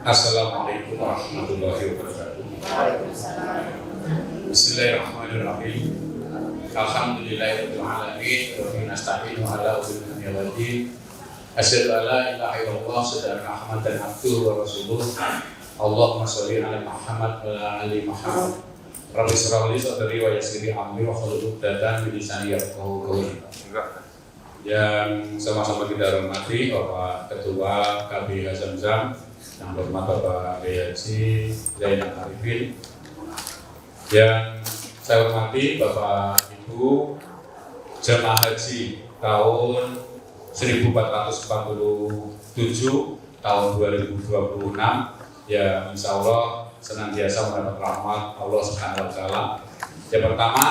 Assalamualaikum warahmatullahi wabarakatuh. Bismillahirrahmanirrahim. Alhamdulillahirabbil alamin wa bihi nasta'inu ala umuri dunya waddin. Asyhadu an la ilaha illallah wa Muhammadan abduhu wa rasuluh. Allahumma sholli ala Muhammad wa ala ali Muhammad. Rabbi shrah li sadri wa yassir li amri wa hlul 'uqdatam min lisani yafqahu qawli. Yang sama-sama kita hormati Bapak Ketua KBH Zamzam, yang hormat Bapak Haji Zainal Arifin, yang saya hormati Bapak Ibu Jamaah Haji tahun 1447 tahun 2026 yang insya Allah senantiasa mendapat rahmat Allah Subhanahu wa Ta'ala. Yang pertama,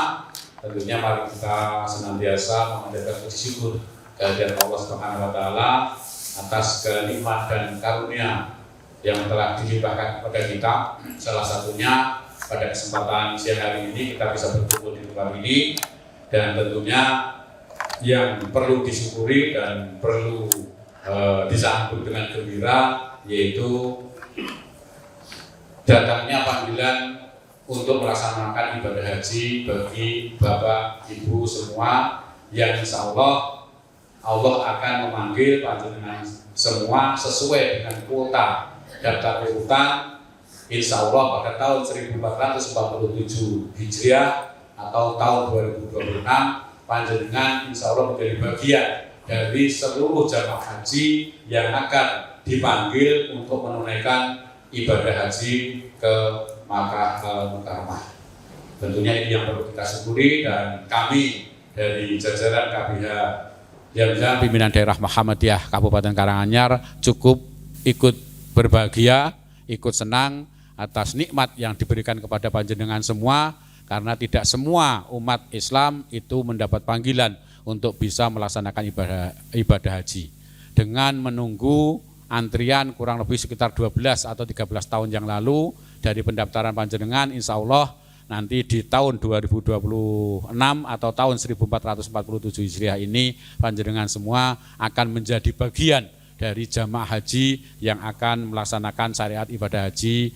tentunya mari kita senantiasa memanjatkan puji syukur kehadirat Allah Subhanahu wa Ta'ala atas kenikmat dan karunia yang telah dilimpahkan kepada kita. Salah satunya pada kesempatan siang hari ini kita bisa berkumpul di tempat ini, dan tentunya yang perlu disyukuri dan perlu disambut dengan gembira yaitu datangnya panggilan untuk melaksanakan ibadah haji bagi Bapak Ibu semua, yang insya Allah akan memanggil panjenengan semua sesuai dengan kuota daftar urutan insya Allah pada tahun 1447 Hijriah atau tahun 2026. Panjenengan insya Allah menjadi bagian dari seluruh jamaah haji yang akan dipanggil untuk menunaikan ibadah haji ke Makkah Mukarramah. Tentunya ini yang perlu kita syukuri, dan kami dari jajaran KBH Zamzam Pimpinan Daerah Muhammadiyah Kabupaten Karanganyar cukup ikut berbahagia, ikut senang atas nikmat yang diberikan kepada panjenengan semua, karena tidak semua umat Islam itu mendapat panggilan untuk bisa melaksanakan ibadah haji. Dengan menunggu antrian kurang lebih sekitar 12 atau 13 tahun yang lalu dari pendaftaran panjenengan, insya Allah nanti di tahun 2026 atau tahun 1447 Hijriah ini panjenengan semua akan menjadi bagian dari jamaah haji yang akan melaksanakan syariat ibadah haji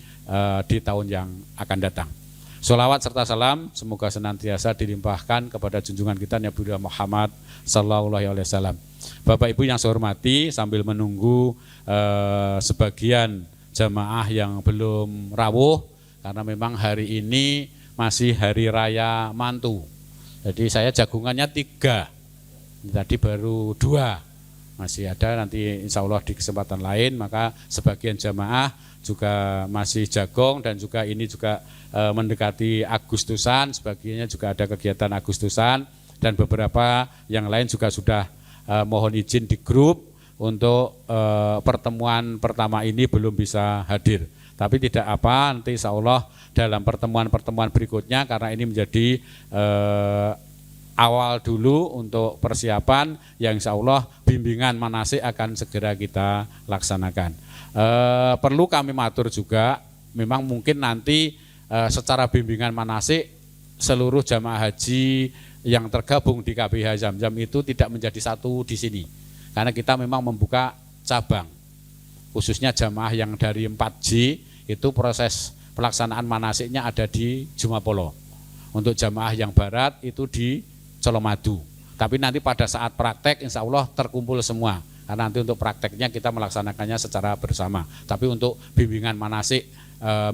di tahun yang akan datang. Sholawat serta salam semoga senantiasa dilimpahkan kepada junjungan kita Nabi Muhammad sallallahu alaihi wasallam. Bapak Ibu yang saya hormati, sambil menunggu sebagian jamaah yang belum rawuh, karena memang hari ini masih hari raya mantu. Jadi saya jagungannya 3, tadi baru 2, masih ada nanti insya Allah di kesempatan lain. Maka sebagian jamaah juga masih jagong, dan juga ini juga mendekati Agustusan, sebagiannya juga ada kegiatan Agustusan, dan beberapa yang lain juga sudah mohon izin di grup untuk pertemuan pertama ini belum bisa hadir. Tapi tidak apa, nanti insya Allah dalam pertemuan-pertemuan berikutnya, karena ini menjadi awal dulu untuk persiapan yang insya Allah bimbingan manasik akan segera kita laksanakan. Perlu kami matur juga, memang mungkin nanti secara bimbingan manasik seluruh jamaah haji yang tergabung di KBH Zamzam itu tidak menjadi satu di sini, karena kita memang membuka cabang, khususnya jamaah yang dari 4J itu proses pelaksanaan manasiknya ada di Jumapolo. Untuk jamaah yang barat itu di Colomadu. Tapi nanti pada saat praktek insya Allah terkumpul semua, karena nanti untuk prakteknya kita melaksanakannya secara bersama. Tapi untuk bimbingan manasik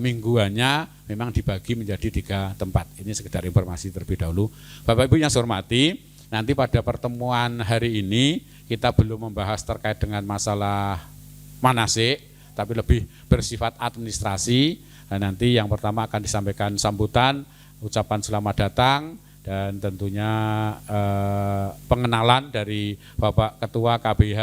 mingguannya memang dibagi menjadi 3 tempat. Ini sekedar informasi terlebih dahulu. Bapak Ibu yang saya hormati, nanti pada pertemuan hari ini kita belum membahas terkait dengan masalah manasik, tapi lebih bersifat administrasi. Dan nanti yang pertama akan disampaikan sambutan, ucapan selamat datang, dan tentunya pengenalan dari Bapak Ketua KBH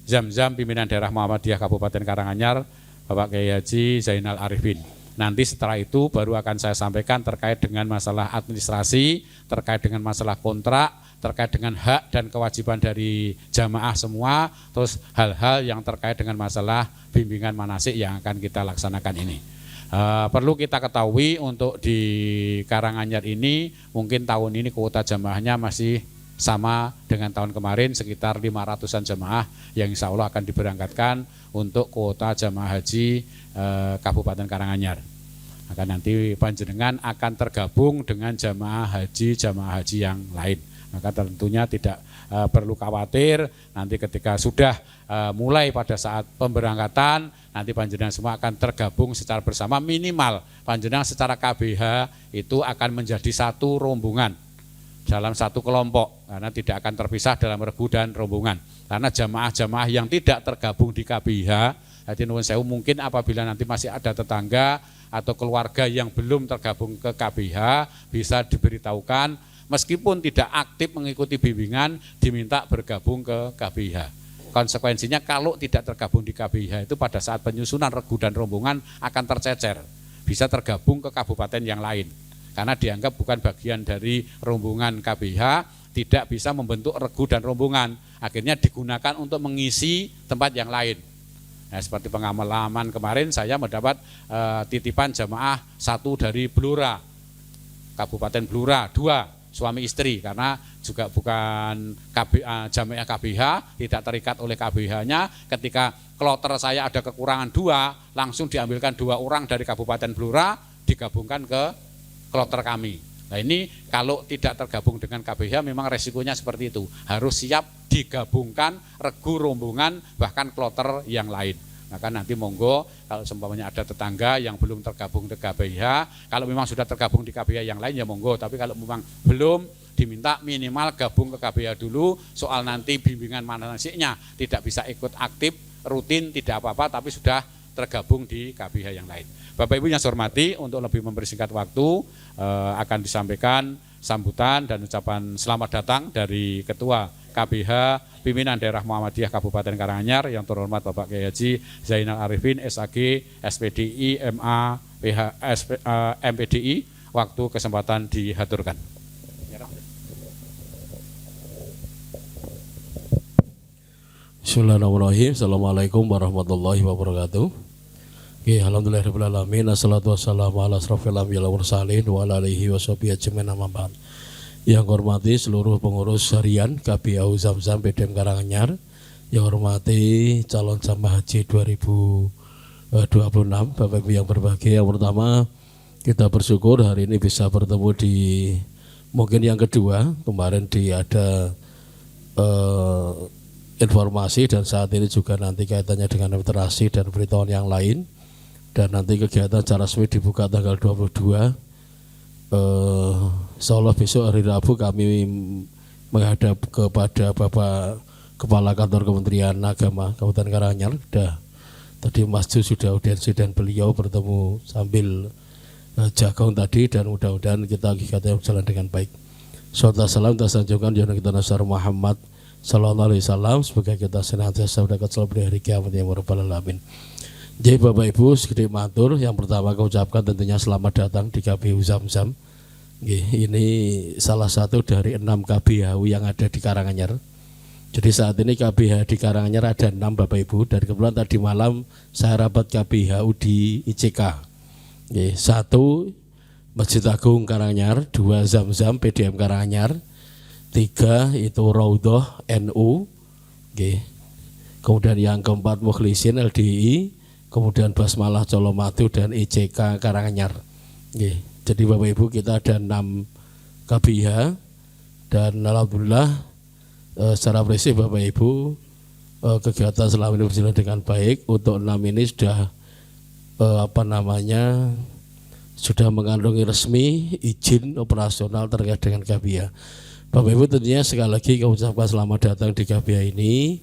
Zamzam Pimpinan Daerah Muhammadiyah Kabupaten Karanganyar, Bapak Kiai Haji Zainal Arifin. Nanti setelah itu baru akan saya sampaikan terkait dengan masalah administrasi, terkait dengan masalah kontrak, terkait dengan hak dan kewajiban dari jamaah semua, terus hal-hal yang terkait dengan masalah bimbingan manasik yang akan kita laksanakan ini. Perlu kita ketahui untuk di Karanganyar ini mungkin tahun ini kuota jamaahnya masih sama dengan tahun kemarin sekitar 500-an jemaah yang insya Allah akan diberangkatkan untuk kuota jemaah haji Kabupaten Karanganyar. Maka nanti panjenengan akan tergabung dengan jemaah haji yang lain. Maka tentunya tidak perlu khawatir nanti ketika sudah mulai pada saat pemberangkatan nanti panjenengan semua akan tergabung secara bersama, minimal panjenengan secara KBH itu akan menjadi satu rombongan dalam satu kelompok karena tidak akan terpisah dalam regu dan rombongan. Karena jamaah-jamaah yang tidak tergabung di KBH, hati nuwun sewu, mungkin apabila nanti masih ada tetangga atau keluarga yang belum tergabung ke KBH bisa diberitahukan meskipun tidak aktif mengikuti bimbingan diminta bergabung ke KBH. Konsekuensinya kalau tidak tergabung di KBH itu pada saat penyusunan regu dan rombongan akan tercecer, bisa tergabung ke kabupaten yang lain karena dianggap bukan bagian dari rombongan KBH, tidak bisa membentuk regu dan rombongan, akhirnya digunakan untuk mengisi tempat yang lain. Nah, seperti pengalaman kemarin saya mendapat titipan jamaah satu dari Blora, Kabupaten Blora, 2 suami istri karena juga bukan jamaah KBH, tidak terikat oleh KBH-nya. Ketika kloter saya ada kekurangan 2, langsung diambilkan 2 orang dari Kabupaten Blora digabungkan ke kloter kami. Nah ini kalau tidak tergabung dengan KBH memang resikonya seperti itu. Harus siap digabungkan regu rombongan bahkan kloter yang lain. Maka nanti monggo kalau seumpamanya ada tetangga yang belum tergabung di KBH, kalau memang sudah tergabung di KBH yang lain ya monggo. Tapi kalau memang belum diminta minimal gabung ke KBH dulu. Soal nanti bimbingan manasiknya tidak bisa ikut aktif, rutin tidak apa-apa tapi sudah tergabung di KBH yang lain. Bapak Ibu yang saya hormati, untuk lebih mempersingkat waktu akan disampaikan sambutan dan ucapan selamat datang dari Ketua KBH Pimpinan Daerah Muhammadiyah Kabupaten Karanganyar yang terhormat Bapak Kiai Haji Zainal Arifin SAG, SPDI, MA, MPDI. Waktu kesempatan dihaturkan. Bismillahirrahmanirrahim. Assalamualaikum warahmatullahi wabarakatuh. Alhamdulillahirabbil alamin. Assalatu wassalamu ala asrofil anbiya'i wal mursalin wa ala alihi washabihi ajmain, amma ba'd. Yang hormati seluruh pengurus harian KBAU Zamzam PDM Karanganyar, yang hormati calon jamaah haji 2026, Bapak Ibu yang berbahagia. Yang pertama, kita bersyukur hari ini bisa bertemu di mungkin yang kedua. Kemarin ada informasi dan saat ini juga nanti kaitannya dengan literasi dan pemberitahuan yang lain. Dan nanti kegiatan secara resmi dibuka tanggal 22. Insyaallah besok hari Rabu kami menghadap kepada Bapak Kepala Kantor Kementerian Agama Kabupaten Karanganyar. Tadi masjid sudah audiensi dan beliau bertemu sambil jagung tadi, dan mudah-mudahan kita kegiatannya berjalan dengan baik. Salawat salam kita sanjungkan junjungan kita Nabi Muhammad sallallahu alaihi wasallam sebagai kita senantiasa dekat selalu hari kiamat yang rabbal alamin. Jadi Bapak Ibu sedikit matur, yang pertama kau ucapkan tentunya selamat datang di KBAU Zamzam. Ini salah satu dari 6 KBAU yang ada di Karanganyar. Jadi saat ini KBH di Karanganyar ada 6 Bapak Ibu, dan kebetulan tadi malam saya rapat KBHU di ICK. 1 Masjid Agung Karanganyar, 2 Zamzam PDM Karanganyar, 3 itu Raudhoh NU, kemudian yang keempat Mukhlisin LDI, kemudian Basmalah Colomadu dan ICK Karanganyar. Jadi Bapak Ibu kita ada 6 KBH, dan alhamdulillah secara prinsip Bapak Ibu kegiatan selama ini berjalan dengan baik. Untuk 6 ini sudah sudah mengandungi resmi izin operasional terkait dengan KBH. Bapak Ibu tentunya sekali lagi kami ucapkan selamat datang di KBH ini.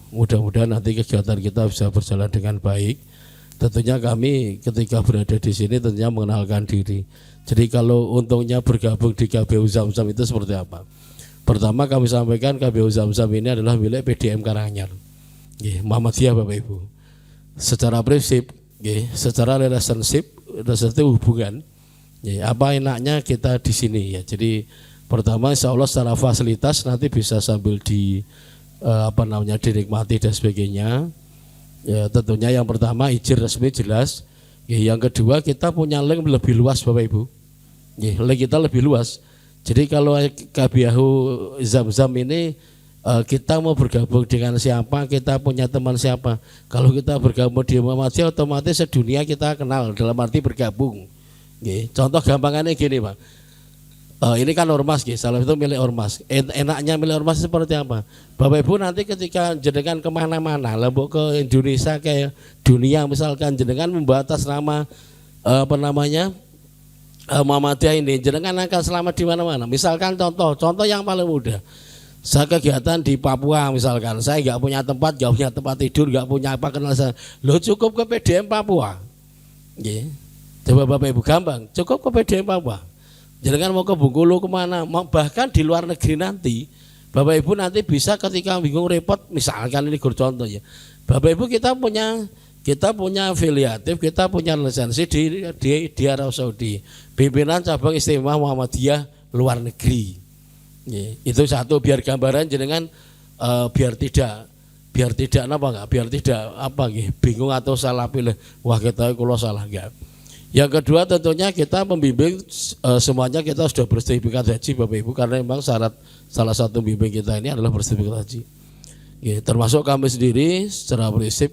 Mudah-mudahan nanti kegiatan kita bisa berjalan dengan baik. Tentunya kami ketika berada di sini tentunya mengenalkan diri. Jadi kalau untungnya bergabung di KBAU Zamzam itu seperti apa? Pertama kami sampaikan KBAU Zamzam ini adalah milik PDM Karanganyar, Muhammadiyah Bapak Ibu. Secara prinsip, secara relationship hubungan, apa enaknya kita di sini ya. Jadi pertama insya Allah secara fasilitas nanti bisa sambil dinikmati dan sebagainya. Ya, tentunya yang pertama izin resmi jelas. Yang kedua kita punya link lebih luas Bapak Ibu. Link kita lebih luas. Jadi kalau Kabiyahu Zam-Zam ini kita mau bergabung dengan siapa, kita punya teman siapa. Kalau kita bergabung di Muhammadiyah otomatis sedunia kita kenal dalam arti bergabung. Nggih. Contoh gampangannya gini, Pak. Ini kan ormas, salah itu milik ormas. Enaknya milik ormas seperti apa? Bapak Ibu nanti ketika jenengan kemana-mana, lembok ke Indonesia kayak dunia misalkan jenengan membatas nama Muhammadiyah ini, jenengan akan selamat di mana-mana. Misalkan contoh yang paling mudah. Saya kegiatan di Papua misalkan, saya nggak punya tempat tidur, nggak punya apa kenal saya. Lo cukup ke PDM Papua. Coba Bapak Ibu gampang, cukup ke PDM Papua. Jangan mau ke Bengkulu kemana, bahkan di luar negeri nanti, Bapak Ibu nanti bisa ketika bingung repot, misalkan ini contoh ya, Bapak Ibu kita punya afiliatif, kita punya lisensi di Arab Saudi, pimpinan cabang istimewa Muhammadiyah luar negeri. Itu satu biar gambaran jenengan biar tidak bingung atau salah pilih, wah kita kalau salah enggak. Yang kedua tentunya kita membimbing semuanya kita sudah bersertifikat haji Bapak Ibu, karena memang syarat salah satu bimbing kita ini adalah bersertifikat haji. Termasuk kami sendiri secara prinsip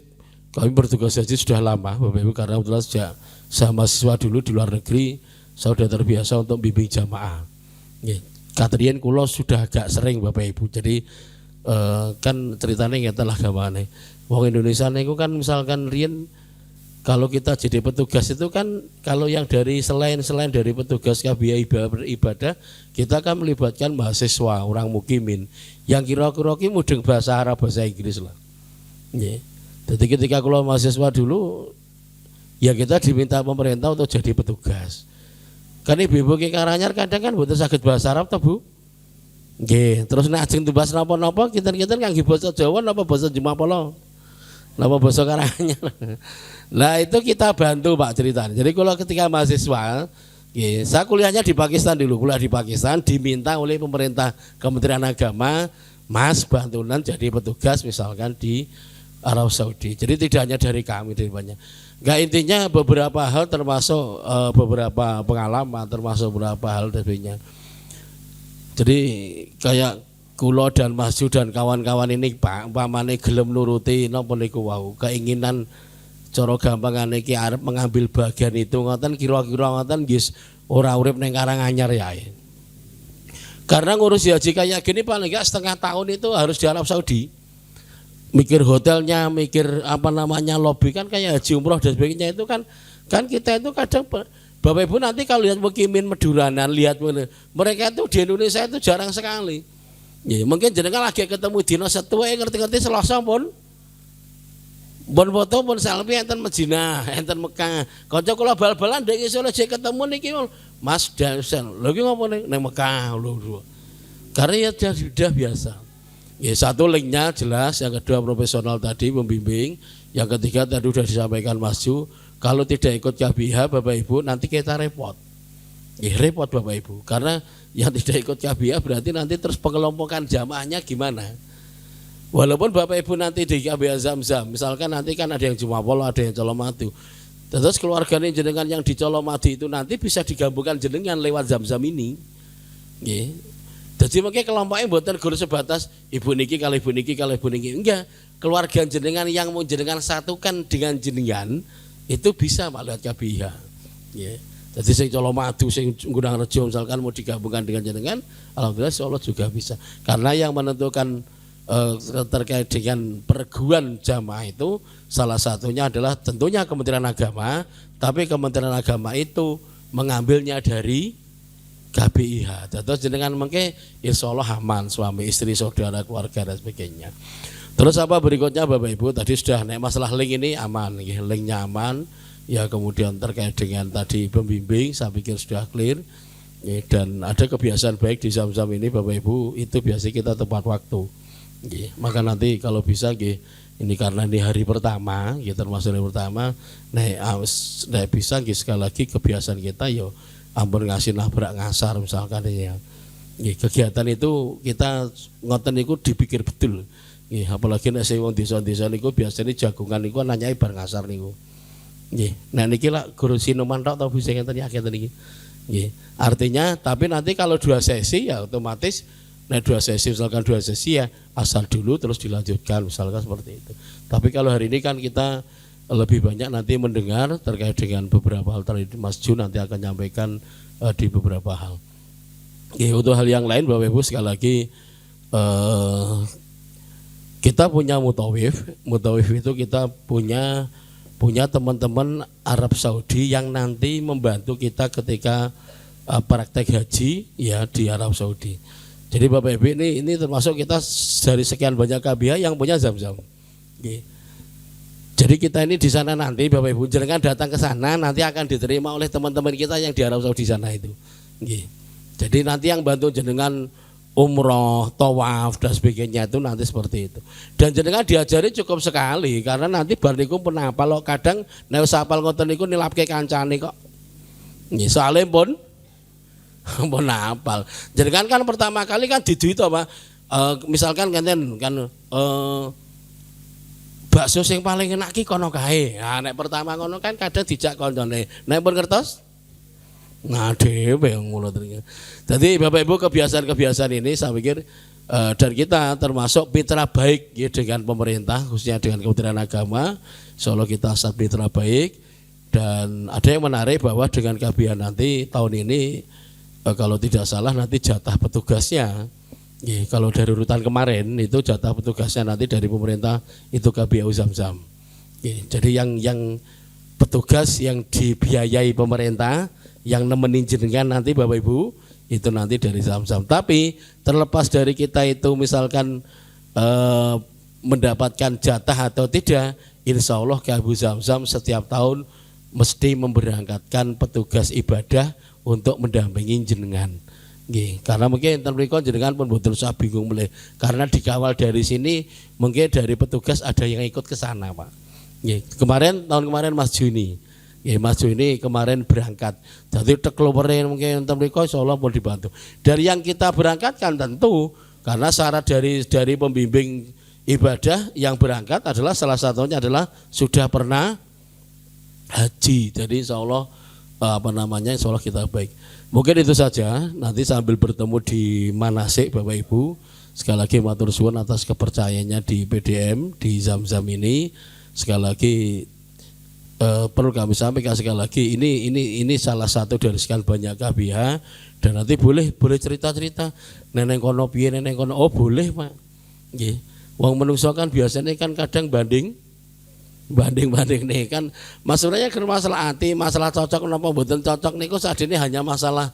kami bertugas haji sudah lama Bapak Ibu, karena kebetulan sejak saya mahasiswa dulu di luar negeri saya sudah terbiasa untuk bimbing jamaah. Katrian kulo sudah agak sering Bapak Ibu, jadi kan ceritanya nggak telah gamane. Wong Indonesia niku kan misalkan riyen kalau kita jadi petugas itu kan kalau yang dari selain dari petugas Kabiyahu beribadah, kita kan melibatkan mahasiswa, orang mukimin yang kira-kira mudeng bahasa Arab, bahasa Inggris lah. Jadi ketika kalau mahasiswa dulu ya kita diminta pemerintah untuk jadi petugas. Kan ibu-ibu ki Karanyar kadang kan mboten saged bahasa Arab toh, Bu? Nggih, terus nek ajeng tumbas napa-napa kinten-kinten kangge basa Jawa napa basa Jemapala? Napa basa Karanyar? Nah itu kita bantu Pak ceritanya. Jadi kalau ketika mahasiswa, saya kuliahnya di Pakistan dulu, kuliah di Pakistan diminta oleh pemerintah Kementerian Agama, Mas bantuan jadi petugas misalkan di Arab Saudi. Jadi tidak hanya dari kami, dari banyak. Enggak, intinya beberapa hal termasuk beberapa pengalaman, termasuk beberapa hal tentunya. Jadi kayak kulo dan Mas Ju dan kawan-kawan ini Pak, umpamane gelem nuruti napa niku wau, keinginan cara gampangane iki arep mengambil bagian itu ngoten kira-kira ngoten nggih ora urip ning Karanganyar ya. Karena ngurus haji kayak gini paling enggak setengah tahun itu harus di Arab Saudi. Mikir hotelnya, mikir lobby kan kayak haji umroh dan sebagainya itu kan kita itu kadang Bapak Ibu nanti kalau lihat mukimin Meduranan, lihat mereka itu di Indonesia itu jarang sekali. Ya, mungkin jenengan lagi ketemu dina setuwe ngerti-ngerti Selasa pun foto pun selfie enten Madinah, enten Mekah. Kanca kula bal-balan ndek iso lek ketemu niki Mas Dansen. Lho ki ngopo ning Mekah lho. Karena ya sudah biasa. Ya, satu linknya jelas, yang kedua profesional tadi membimbing, yang ketiga tadi sudah disampaikan Mas Ju, kalau tidak ikut KBH Bapak Ibu nanti kita repot. Ya repot Bapak Ibu, karena yang tidak ikut KBH berarti nanti terus pengelompokan jamaahnya gimana? Walaupun Bapak Ibu nanti di KBH Zam-Zam, misalkan nanti kan ada yang Jumapolo, ada yang Colomadu. Terus keluarga jenengan yang di Colomadu itu nanti bisa digabungkan jenengan lewat Zam-Zam ini. Ya. Jadi mungkin kelompoknya buatan guru sebatas ibu niki kalau ibu niki kalau ibu niki, enggak, keluarga jenengan yang mau jenengan satukan dengan jenengan itu bisa Pak lewat KBH. Ya. Jadi sing Colomadu, sing Gunung Rejo misalkan mau digabungkan dengan jenengan, alhamdulillah insyaallah juga bisa. Karena yang menentukan terkait dengan perguruan jamaah itu salah satunya adalah tentunya Kementerian Agama, tapi Kementerian Agama itu mengambilnya dari KBIH. Terus jenengan mengke insyaallah aman, suami istri saudara keluarga dan sebagainya. Terus apa berikutnya Bapak Ibu, tadi sudah nek masalah link ini aman, linknya aman. Ya kemudian terkait dengan tadi pembimbing saya pikir sudah clear. Ya, dan ada kebiasaan baik di Zam-Zam ini Bapak Ibu, itu biasa kita tepat waktu. Ya, maka nanti kalau bisa ini karena ini hari pertama, termasuk hari pertama, nek bisa sekali lagi kebiasaan kita yo ampun ngasih nabrak ngasar misalkan ya. Kegiatan itu kita ngoten niku dipikir betul. Apalagi nek wong desa-desa niku biasanya jagungan niku nanyai bar ngasar niku. Nah niki lah guru sinuman tok tau bisa ngeten ya ngeten niki. Nggih. Artinya tapi nanti kalau 2 sesi ya otomatis dua sesi misalkan 2 sesi ya asal dulu terus dilanjutkan misalkan seperti itu. Tapi kalau hari ini kan kita lebih banyak nanti mendengar terkait dengan beberapa hal tadi Mas Jun nanti akan nyampaikan di beberapa hal. Oke, untuk hal yang lain Bapak Ibu sekali lagi kita punya mutawif itu kita punya teman-teman Arab Saudi yang nanti membantu kita ketika praktek haji ya di Arab Saudi. Jadi Bapak Ibu ini termasuk kita dari sekian banyak KBH yang punya Zam-Zam. Oke. Jadi kita ini di sana nanti Bapak Ibu jangan datang ke sana nanti akan diterima oleh teman-teman kita yang di Arab Saudi sana itu. Oke. Jadi nanti yang bantu jenengan umroh, tawaf dan sebagainya itu nanti seperti itu. Dan jenengan diajari cukup sekali karena nanti bar niku pun apal lo kadang nek wis apal ngoten niku nilapke kancane kok. Nggih, soalé pun apal. Jenengan kan pertama kali kan diduwi to, Pak. Misalkan ngenten kan bakso sing paling enak ki kono kae. Nah, nek pertama ngono kan kadang dijak koncone. Nek pun ngertos nah dhewe ngono terus. Jadi Bapak Ibu kebiasaan ini saya pikir dan kita termasuk mitra baik ya, dengan pemerintah khususnya dengan Kementerian Agama. Insyaallah kita saat mitra baik dan ada yang menarik bahwa dengan KBH nanti tahun ini kalau tidak salah nanti jatah petugasnya ya, kalau dari urutan kemarin itu jatah petugasnya nanti dari pemerintah itu KBH Zam-Zam. Ya, jadi yang petugas yang dibiayai pemerintah yang nemenin jenengan nanti Bapak Ibu itu nanti dari Zam-Zam. Tapi terlepas dari kita itu misalkan mendapatkan jatah atau tidak, insya Allah KBH Zam-Zam setiap tahun mesti memberangkatkan petugas ibadah untuk mendampingi jenengan. Nggih, karena mungkin mereka jenengan pun betul saya bingung mulai karena dikawal dari sini mungkin dari petugas ada yang ikut ke sana, Pak. Nggih, tahun kemarin Mas Juni. Ya Mas Juni kemarin berangkat. Jadi teklowerin mungkin mereka insyaallah mau dibantu. Dari yang kita berangkatkan tentu karena syarat dari pembimbing ibadah yang berangkat adalah salah satunya adalah sudah pernah haji. Jadi insyaallah insyaallah kita baik. Mungkin itu saja. Nanti sambil bertemu di manasik Bapak Ibu. Sekali lagi matur suwun atas kepercayaannya di PDM di Zam-Zam ini. Sekali lagi perlu kami sampaikan sekali lagi ini salah satu dari sekian banyak KBH dan nanti boleh cerita-cerita neneng kono piye neneng kono oh boleh Pak. Nggih. Wong menungso kan biasanya kan kadang banding nih kan maksudnya ke masalah hati, masalah cocok napa mboten cocok niku sadene hanya masalah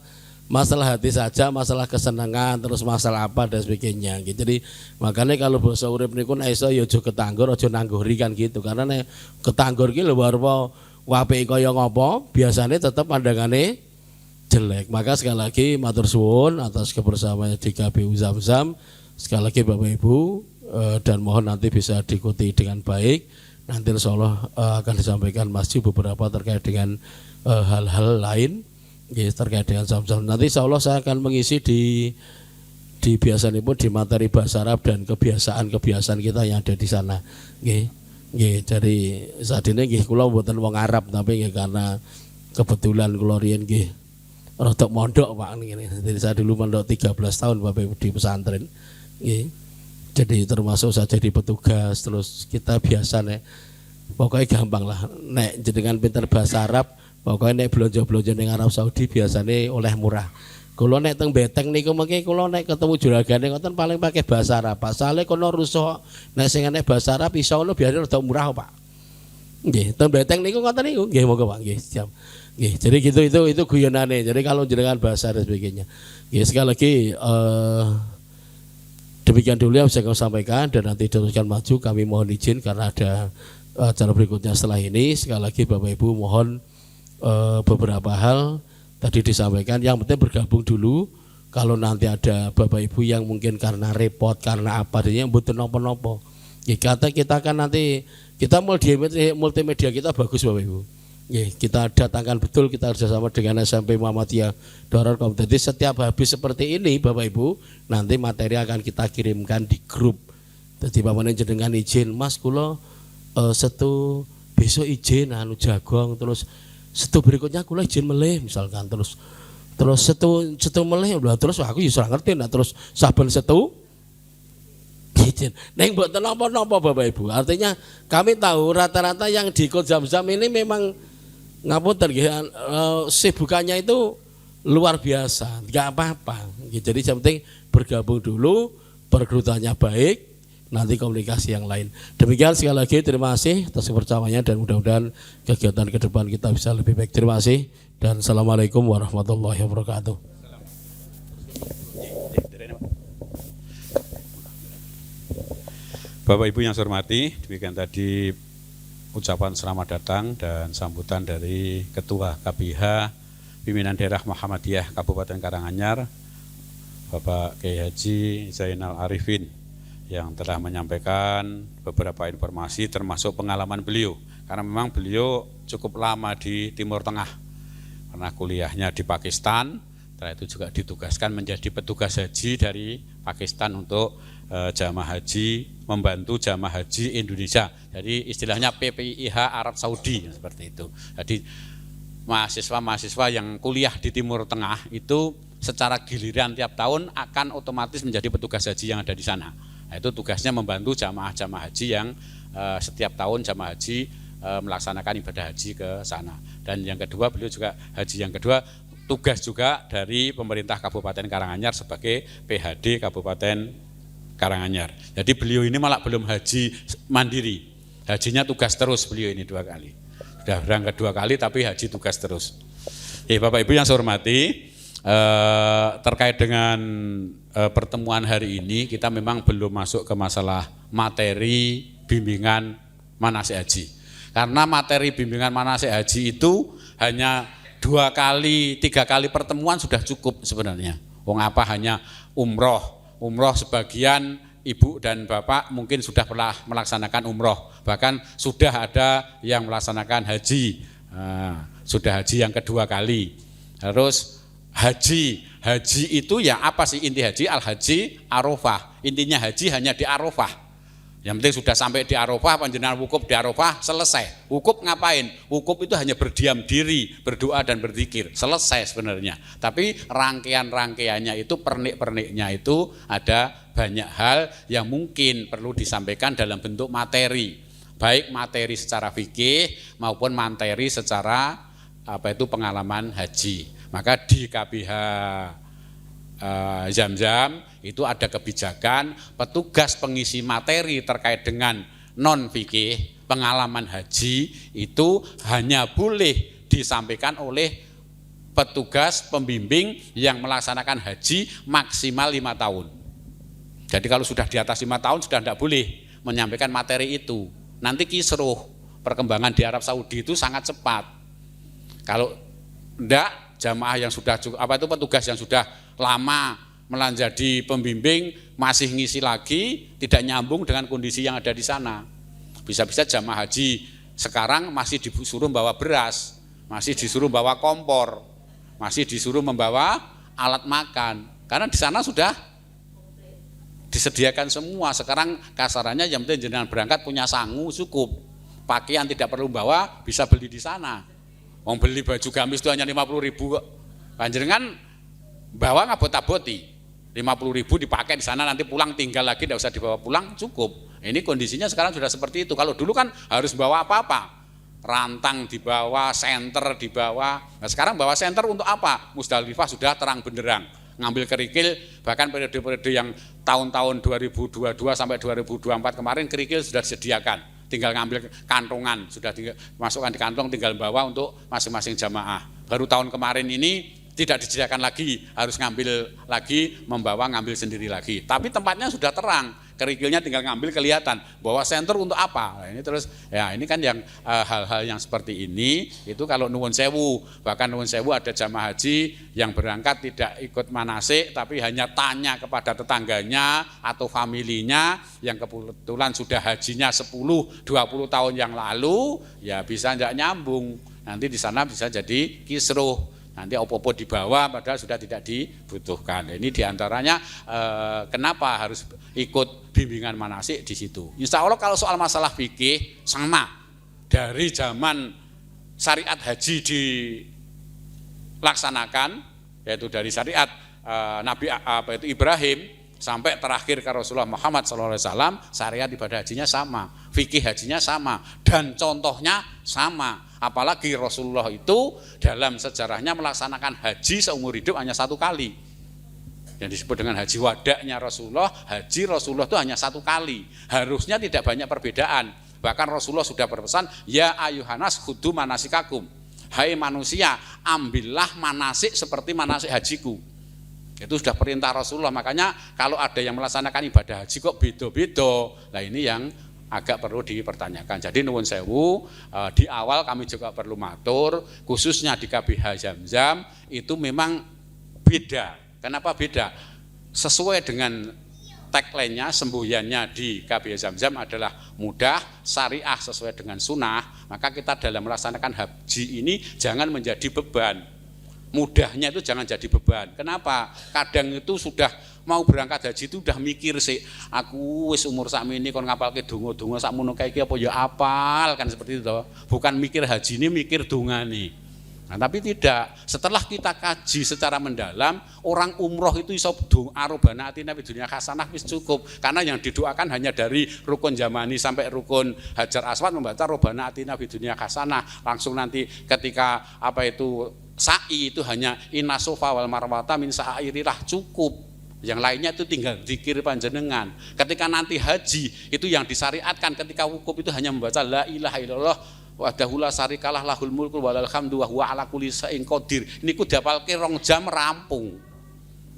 hati saja, masalah kesenangan, terus masalah apa dan sebagainya gitu. Jadi makanya kalau basa urip niku nek iso ya aja ketanggor, aja nangguri kan gitu. Karena nek ketanggor ki lho warpa apike kaya ngopo, biasanya tetap pandangane jelek. Maka sekali lagi matur suwun atas kebersamaannya di KBH Zam-Zam. Sekali lagi Bapak Ibu dan mohon nanti bisa diikuti dengan baik. Nanti insyaallah akan disampaikan Mas Ju beberapa terkait dengan hal-hal lain. Yes, terkait dengan Zam-Zam. Nanti insya Allah saya akan mengisi di biasanya pun di materi bahasa Arab dan kebiasaan kita yang ada di sana. Jadi saat ini kula mboten wong Arab tapi karena kebetulan kula riyen rada mondok Pak ngene. Jadi saya dulu mondok 13 tahun Bapak Ibu di pesantren. Jadi termasuk saya jadi petugas terus kita biasa nek pokoknya gampang lah nek jenengan pinter bahasa Arab pokoknya nek belanja ning Arab Saudi biasanya oleh murah. Kula nek teng Beteng niku mengki kula nek ketemu juragane ngoten paling pakai bahasa Arab. Pasale kono rusuh nek sing nek bahasa Arab iso ono biasane rada murah, Pak. Nggih, teng Beteng niku ngoten niku. Nggih monggo Pak, nggih, siap. Nggih, jadi gitu itu guyonane. Jadi kalau jenengan bahasa dan sebagainya. Nggih, sekali lagi demikian dulu yang saya sampaikan dan nanti teruskan maju kami mohon izin karena ada acara berikutnya setelah ini. Sekali lagi Bapak Ibu mohon beberapa hal tadi disampaikan yang penting bergabung dulu. Kalau nanti ada Bapak Ibu yang mungkin karena repot karena apa dia mboten napa-napa. Ya kita kan nanti kita multimedia kita bagus Bapak Ibu. Ya, kita datangkan betul kita kerjasama dengan SMP Muhammadiyah Darul Qom. Jadi setiap habis seperti ini Bapak Ibu nanti materi akan kita kirimkan di grup. Jadi Bapak jenengan izin Mas kula setu besok izin anu jagong terus setu berikutnya kula izin melih misalkan terus Terus setu meleh lho, terus aku ya ora ngerti nah terus saben setu izin. Neng mboten napa-napa Bapak Ibu. Artinya kami tahu rata-rata yang di Ikut Zam-Zam ini memang ngapunten nggih sibukannya itu luar biasa, enggak apa-apa. Jadi yang penting bergabung dulu, pergerakannya baik, nanti komunikasi yang lain. Demikian sekali lagi terima kasih atas kepercayaannya dan mudah-mudahan kegiatan ke depan kita bisa lebih baik. Terima kasih dan assalamualaikum warahmatullahi wabarakatuh. Bapak Ibu yang saya hormati, demikian tadi ucapan selamat datang dan sambutan dari Ketua KBH Pimpinan Daerah Muhammadiyah Kabupaten Karanganyar, Bapak Kiai Haji Zainal Arifin, yang telah menyampaikan beberapa informasi termasuk pengalaman beliau. Karena memang beliau cukup lama di Timur Tengah, karena kuliahnya di Pakistan, setelah itu juga ditugaskan menjadi petugas haji dari Pakistan untuk jamaah haji, membantu jamaah haji Indonesia. Jadi istilahnya PPIH Arab Saudi seperti itu. Jadi mahasiswa-mahasiswa yang kuliah di Timur Tengah itu secara giliran tiap tahun akan otomatis menjadi petugas haji yang ada di sana. Nah, itu tugasnya membantu jamaah-jamaah haji yang setiap tahun jamaah haji melaksanakan ibadah haji ke sana. Dan yang kedua, beliau juga haji yang kedua tugas juga dari pemerintah Kabupaten Karanganyar sebagai PHD Kabupaten Karanganyar. Jadi beliau ini malah belum haji mandiri, hajinya tugas terus beliau ini 2 kali. Sudah berangkat 2 kali tapi haji tugas terus. Bapak Ibu yang saya hormati, terkait dengan pertemuan hari ini kita memang belum masuk ke masalah materi bimbingan manasik haji. Karena materi bimbingan manasik haji itu hanya 2 kali, 3 kali pertemuan sudah cukup sebenarnya. Wong apa hanya umroh sebagian ibu dan bapak mungkin sudah pernah melaksanakan umroh, bahkan sudah ada yang melaksanakan haji, sudah haji yang kedua kali. Terus haji itu ya apa sih inti haji? Al-haji Arafah, intinya haji hanya di Arafah. Yang penting sudah sampai di Arafah, panjenengan wukuf di Arafah, selesai. Wukuf ngapain? Wukuf itu hanya berdiam diri, berdoa dan berzikir, selesai sebenarnya. Tapi rangkaian-rangkaiannya itu, pernik-perniknya itu ada banyak hal yang mungkin perlu disampaikan dalam bentuk materi. Baik materi secara fikih maupun materi secara pengalaman haji. Maka di KBH Zam-Zam itu ada kebijakan petugas pengisi materi terkait dengan non fikih pengalaman haji itu hanya boleh disampaikan oleh petugas pembimbing yang melaksanakan haji maksimal 5 tahun. Jadi kalau sudah di atas 5 tahun sudah tidak boleh menyampaikan materi itu. Nanti kisruh, perkembangan di Arab Saudi itu sangat cepat. Kalau tidak, jamaah yang sudah petugas yang sudah lama menjadi pembimbing masih ngisi lagi, tidak nyambung dengan kondisi yang ada di sana. Bisa-bisa jamaah haji sekarang masih disuruh bawa beras, masih disuruh bawa kompor, masih disuruh membawa alat makan, karena di sana sudah disediakan semua. Sekarang kasarannya yang penting jenengan berangkat punya sangu cukup, pakaian tidak perlu bawa, bisa beli di sana. Wong beli baju gamis itu hanya 50.000 kok. Panjenengan bawa ngabot-aboti 50.000 dipakai di sana, nanti pulang tinggal lagi, tidak usah dibawa pulang, cukup. Ini kondisinya sekarang sudah seperti itu. Kalau dulu kan harus bawa apa-apa, rantang dibawa, senter dibawa. Nah sekarang bawa senter untuk apa? Musdalifah sudah terang benderang, ngambil kerikil. Bahkan periode-periode yang tahun-tahun 2022 sampai 2024 kemarin kerikil sudah disediakan. Tinggal ngambil kantongan, sudah masukkan di kantong, tinggal bawa untuk masing-masing jamaah. Baru tahun kemarin ini tidak disediakan lagi, harus ngambil lagi, ngambil sendiri lagi. Tapi tempatnya sudah terang, kerikilnya tinggal ngambil kelihatan. Bawa senter untuk apa? Nah, ini terus, ya ini kan yang hal-hal yang seperti ini, itu kalau nuwun sewu, bahkan nuwun sewu ada jamaah haji yang berangkat tidak ikut manasik, tapi hanya tanya kepada tetangganya atau familinya yang kebetulan sudah hajinya 10-20 tahun yang lalu, ya bisa tidak nyambung. Nanti di sana bisa jadi kisruh. Nanti opo-opo dibawa padahal sudah tidak dibutuhkan. Ini diantaranya kenapa harus ikut bimbingan manasik di situ. Insya Allah kalau soal masalah fikih sama dari zaman syariat haji dilaksanakan yaitu dari syariat Nabi Ibrahim sampai terakhir ke Rasulullah Muhammad SAW, syariat ibadah hajinya sama, fikih hajinya sama, dan contohnya sama. Apalagi Rasulullah itu dalam sejarahnya melaksanakan haji seumur hidup hanya 1 kali. Yang disebut dengan haji wadaknya Rasulullah, haji Rasulullah itu hanya 1 kali. Harusnya tidak banyak perbedaan. Bahkan Rasulullah sudah berpesan, ya ayuhanas khudu manasikakum. Hai manusia, ambillah manasik seperti manasik hajiku. Itu sudah perintah Rasulullah. Makanya kalau ada yang melaksanakan ibadah haji kok beda-beda, nah ini yang agak perlu dipertanyakan. Jadi nuwun sewu, di awal kami juga perlu matur, khususnya di KBH Zamzam itu memang beda. Kenapa beda? Sesuai dengan tagline-nya, semboyannya di KBH Zamzam adalah mudah, syariah sesuai dengan sunnah. Maka kita dalam melaksanakan haji ini jangan menjadi beban. Mudahnya itu jangan jadi beban. Kenapa? Kadang itu sudah mau berangkat haji itu udah mikir sih, aku wis umur sakmene kon ngapalke donga-donga sakmono kae iki apa ya apal, kan seperti itu. Bukan mikir haji ini, mikir dongane. Nah, tapi tidak. Setelah kita kaji secara mendalam, orang umroh itu iso doa robana atina fid dunya hasanah wis cukup. Karena yang didoakan hanya dari rukun Yamani sampai rukun Hajar Aswad membaca robana atina fid dunya hasanah. Langsung nanti ketika sa'i itu hanya inna sofa wal marwata min sa'airillah cukup. Yang lainnya itu tinggal zikir panjenengan. Ketika nanti haji itu yang disyariatkan ketika wukuf itu hanya membaca la ilaha illallah wahdahu la syarikalah lahul mulku walal hamdu wa huwa ala kulli syai'in qadir. Niku dihafalke 2 jam rampung.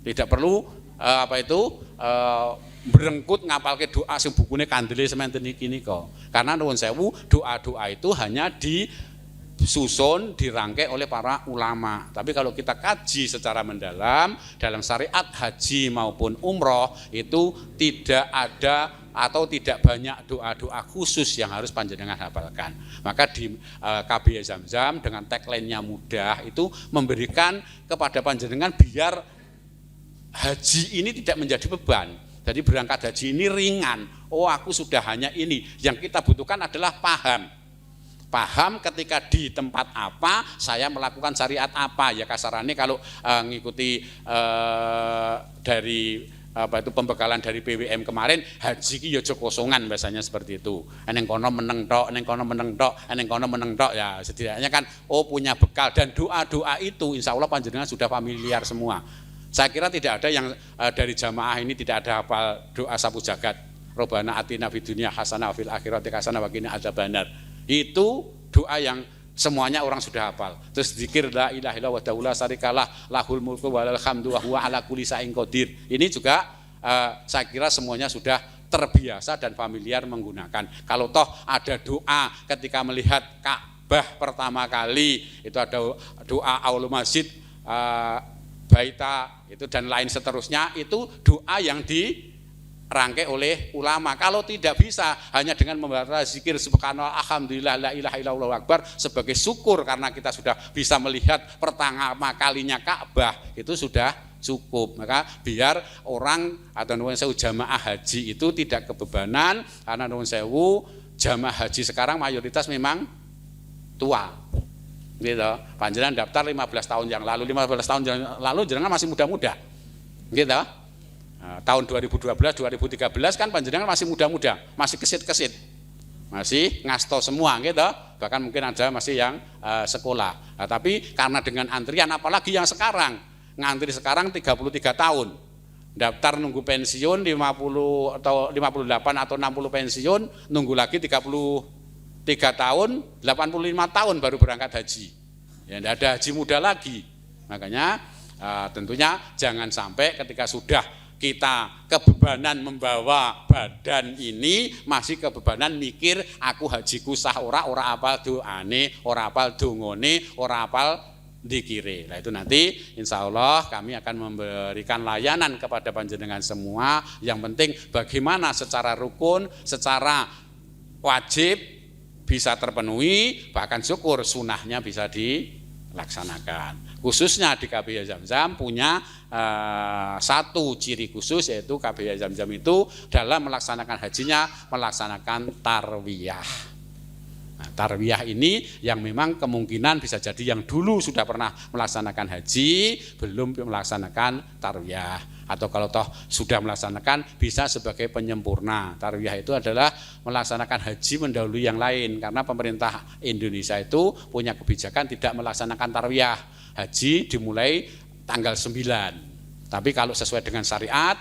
Tidak perlu berengkut ngapalke doa sing bukune kandele sementen iki nika. Karena nuwun sewu, doa-doa itu hanya disusun, dirangkai oleh para ulama. Tapi kalau kita kaji secara mendalam dalam syariat haji maupun umroh itu tidak ada atau tidak banyak doa-doa khusus yang harus panjenengan hafalkan. Maka di KBH Zamzam dengan tagline-nya mudah itu memberikan kepada panjenengan biar haji ini tidak menjadi beban. Jadi berangkat haji ini ringan. Oh, aku sudah hanya ini. Yang kita butuhkan adalah paham ketika di tempat apa saya melakukan syariat apa. Ya kasarannya kalau ngikuti dari pembekalan dari PWM kemarin, haji ki yo kosongan biasanya seperti itu. Eneng kono meneng tok, eneng kono meneng tok, eneng kono meneng tok, ya setidaknya kan punya bekal. Dan doa-doa itu insya Allah panjenengan sudah familiar semua. Saya kira tidak ada yang dari jamaah ini tidak ada hafal doa sapu jagat. Robana atina fid dunya hasanah fil akhirati hasanah wa qina adzabannar. Itu doa yang semuanya orang sudah hafal. Terus zikir la ilaha illallah wahdahu la syarikalah lahul mulku walal hamdu wa huwa ala kulli syai'in qadir. Ini juga saya kira semuanya sudah terbiasa dan familiar menggunakan. Kalau toh ada doa ketika melihat Ka'bah pertama kali, itu ada doa aul masjid baita itu dan lain seterusnya, itu doa yang dirangkai oleh ulama. Kalau tidak bisa hanya dengan membaca zikir subhanallah alhamdulillah la ilaha illallah akbar sebagai syukur karena kita sudah bisa melihat pertama kalinya Ka'bah, itu sudah cukup. Maka biar orang atau nuwun sewu jamaah haji itu tidak kebebanan, karena nuwun sewu jamaah haji sekarang mayoritas memang tua. Gitu. Panjenengan daftar 15 tahun yang lalu, 15 tahun yang lalu jenengan masih muda-muda. Gitu. Tahun 2012, 2013 kan panjenengan masih muda-muda, masih kesit-kesit, masih ngasto semua gitu. Bahkan mungkin ada masih yang sekolah. Nah, tapi karena dengan antrian, apalagi yang sekarang, ngantri sekarang 33 tahun. Daftar nunggu pensiun 50 atau 58 atau 60 pensiun, nunggu lagi 33 tahun, 85 tahun baru berangkat haji. Ya, tidak ada haji muda lagi. Makanya tentunya jangan sampai ketika sudah kita kebebanan membawa badan ini masih kebebanan mikir aku hajiku sah ora apal doane, ora apal dongone, ora apal dikire. Nah itu nanti insya Allah kami akan memberikan layanan kepada panjenengan semua. Yang penting bagaimana secara rukun, secara wajib bisa terpenuhi, bahkan syukur sunnahnya bisa dilaksanakan. Khususnya di KBH Zamzam punya satu ciri khusus, yaitu KBH Zamzam itu dalam melaksanakan hajinya melaksanakan tarwiyah. Nah, tarwiyah ini yang memang kemungkinan bisa jadi yang dulu sudah pernah melaksanakan haji belum melaksanakan tarwiyah, atau kalau toh sudah melaksanakan bisa sebagai penyempurna. Tarwiyah itu adalah melaksanakan haji mendahului yang lain, karena pemerintah Indonesia itu punya kebijakan tidak melaksanakan tarwiyah. Haji dimulai tanggal 9, tapi kalau sesuai dengan syariat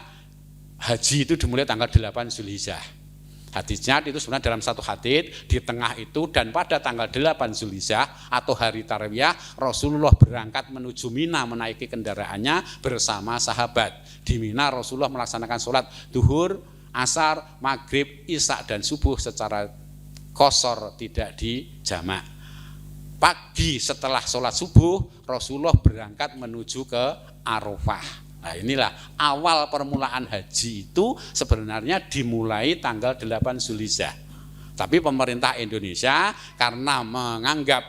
haji itu dimulai tanggal 8 Zulhijjah. Hadisnya itu sebenarnya dalam satu hadits di tengah itu, dan pada tanggal 8 Zulhijjah atau hari tarwiyah Rasulullah berangkat menuju Mina menaiki kendaraannya bersama sahabat. Di Mina Rasulullah melaksanakan sholat duhur, asar, maghrib, isya dan subuh secara qashar, tidak dijamak. Pagi setelah sholat subuh Rasulullah berangkat menuju ke Arafah. Nah, inilah awal permulaan haji itu sebenarnya dimulai tanggal 8 Zulhijjah. Tapi pemerintah Indonesia karena menganggap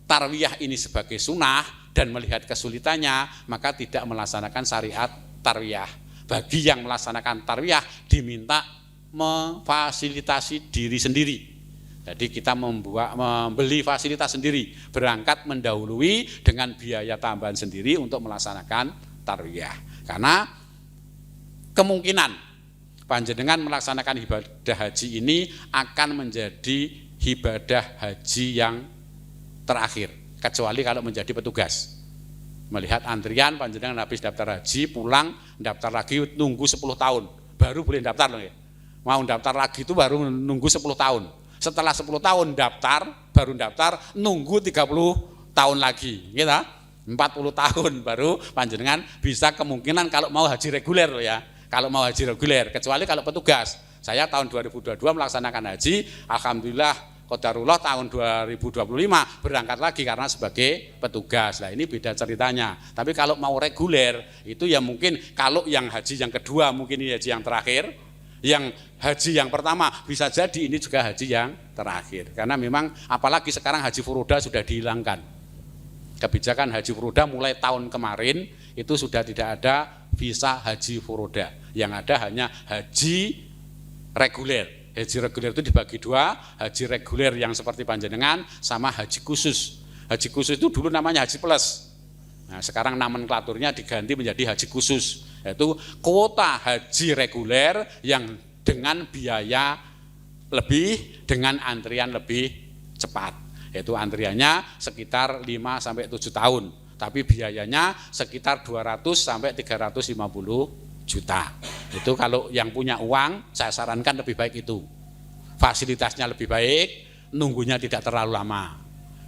tarwiyah ini sebagai sunnah dan melihat kesulitannya, maka tidak melaksanakan syariat tarwiyah. Bagi yang melaksanakan tarwiyah diminta memfasilitasi diri sendiri. Jadi kita membeli fasilitas sendiri, berangkat mendahului dengan biaya tambahan sendiri untuk melaksanakan tarwiyah. Karena kemungkinan panjenengan melaksanakan ibadah haji ini akan menjadi ibadah haji yang terakhir, kecuali kalau menjadi petugas. Melihat antrian, panjenengan habis daftar haji, pulang, daftar lagi, nunggu 10 tahun, baru boleh daftar loh ya. Mau daftar lagi itu baru nunggu 10 tahun. Setelah 10 tahun daftar, baru daftar, nunggu 30 tahun lagi, gitu. 40 tahun baru panjenengan bisa kemungkinan kalau mau haji reguler loh ya. Kalau mau haji reguler, kecuali kalau petugas. Saya tahun 2022 melaksanakan haji, alhamdulillah qadarullah tahun 2025 berangkat lagi karena sebagai petugas. Nah, ini beda ceritanya. Tapi kalau mau reguler itu ya mungkin kalau yang haji yang kedua mungkin ini haji yang terakhir. Yang haji yang pertama bisa jadi ini juga haji yang terakhir. Karena memang apalagi sekarang haji furoda sudah dihilangkan. Kebijakan haji furoda mulai tahun kemarin itu sudah tidak ada visa haji furoda. Yang ada hanya haji reguler. Haji reguler itu dibagi dua, haji reguler yang seperti panjenengan sama haji khusus. Haji khusus itu dulu namanya haji plus. Nah, sekarang nomenklaturnya diganti menjadi haji khusus. Yaitu kuota haji reguler yang dengan biaya lebih, dengan antrian lebih cepat. Yaitu antriannya sekitar 5 sampai 7 tahun, tapi biayanya sekitar 200 sampai 350 juta. Itu kalau yang punya uang, saya sarankan lebih baik itu. Fasilitasnya lebih baik, nunggunya tidak terlalu lama.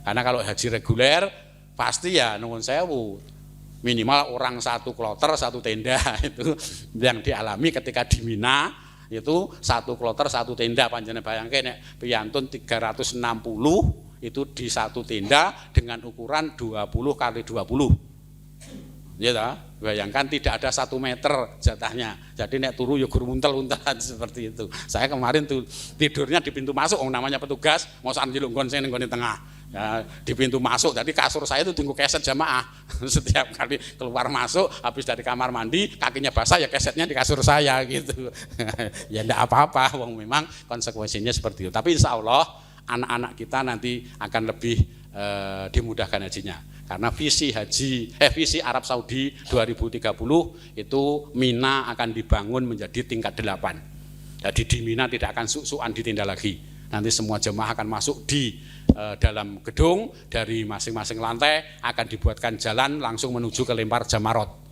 Karena kalau haji reguler pasti ya nuwun sewu, minimal orang satu kloter, satu tenda itu yang dialami ketika di Mina. Itu satu kloter, satu tenda, panjenengan bayangke nek piyantun 360 itu di satu tenda dengan ukuran 20 kali 20. Ya ta? Bayangkan tidak ada 1 meter jatahnya. Jadi nek turu ya gur muntel-muntelan seperti itu. Saya kemarin tuh tidurnya di pintu masuk, namanya petugas, mosokan njiluk nggon sing nggone tengah. Ya, di pintu masuk, jadi kasur saya itu tunggu keset jamaah. Setiap kali keluar masuk, habis dari kamar mandi, kakinya basah ya kesetnya di kasur saya gitu. Ya enggak apa-apa, wong memang konsekuensinya seperti itu. Tapi insya Allah anak-anak kita nanti akan lebih dimudahkan hajinya. Karena visi Arab Saudi 2030 itu Mina akan dibangun menjadi tingkat 8. Jadi di Mina tidak akan suk-sukan ditindak lagi. Nanti semua jemaah akan masuk di dalam gedung, dari masing-masing lantai akan dibuatkan jalan langsung menuju ke lempar jamarot.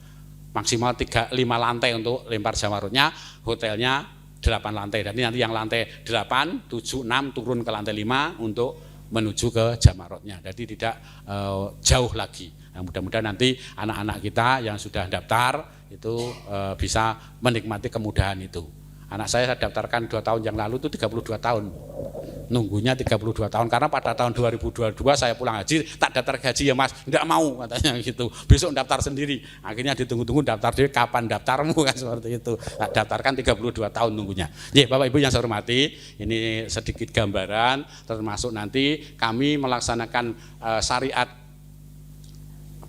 Maksimal 5 lantai untuk lempar jamarotnya, hotelnya 8 lantai. Dan nanti yang lantai 8, 7, 6 turun ke lantai 5 untuk menuju ke jamarotnya. Jadi tidak jauh lagi. Nah, mudah-mudahan nanti anak-anak kita yang sudah daftar itu bisa menikmati kemudahan itu. Anak saya daftarkan 2 tahun yang lalu itu 32 tahun. Nunggunya 32 tahun karena pada tahun 2022 saya pulang haji, tak daftar haji ya Mas, enggak mau katanya gitu. Besok daftar sendiri. Akhirnya ditunggu-tunggu daftar diri, kapan daftarmu kan seperti itu. Tak daftarkan 32 tahun nunggunya. Ya, Bapak Ibu yang saya hormati, ini sedikit gambaran termasuk nanti kami melaksanakan syariat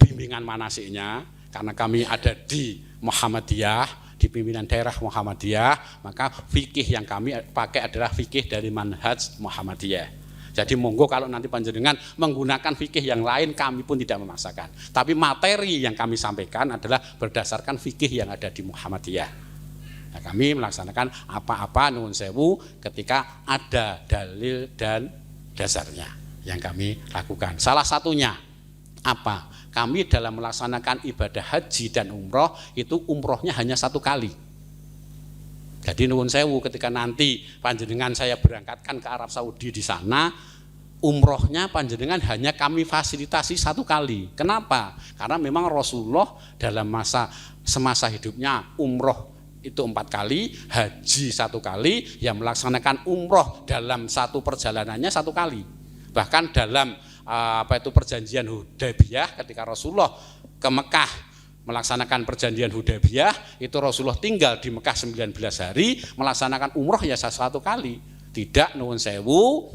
bimbingan manasiknya karena kami ada di Muhammadiyah, di pimpinan daerah Muhammadiyah, maka fikih yang kami pakai adalah fikih dari manhaj Muhammadiyah. Jadi monggo kalau nanti panjenengan menggunakan fikih yang lain, kami pun tidak memaksakan. Tapi materi yang kami sampaikan adalah berdasarkan fikih yang ada di Muhammadiyah. Nah, kami melaksanakan apa-apa nuwun sewu ketika ada dalil dan dasarnya yang kami lakukan. Salah satunya apa? Kami dalam melaksanakan ibadah haji dan umroh itu umrohnya hanya 1 kali. Jadi nuwun sewu ketika nanti panjenengan saya berangkatkan ke Arab Saudi di sana, umrohnya panjenengan hanya kami fasilitasi 1 kali. Kenapa? Karena memang Rasulullah dalam semasa hidupnya umroh itu 4 kali, haji 1 kali, yang melaksanakan umroh dalam satu perjalanannya 1 kali. Bahkan dalam perjanjian Hudaybiyah ketika Rasulullah ke Mekah melaksanakan perjanjian Hudaybiyah, itu Rasulullah tinggal di Mekah 19 hari, melaksanakan umroh ya 1 kali. Tidak nuwun sewu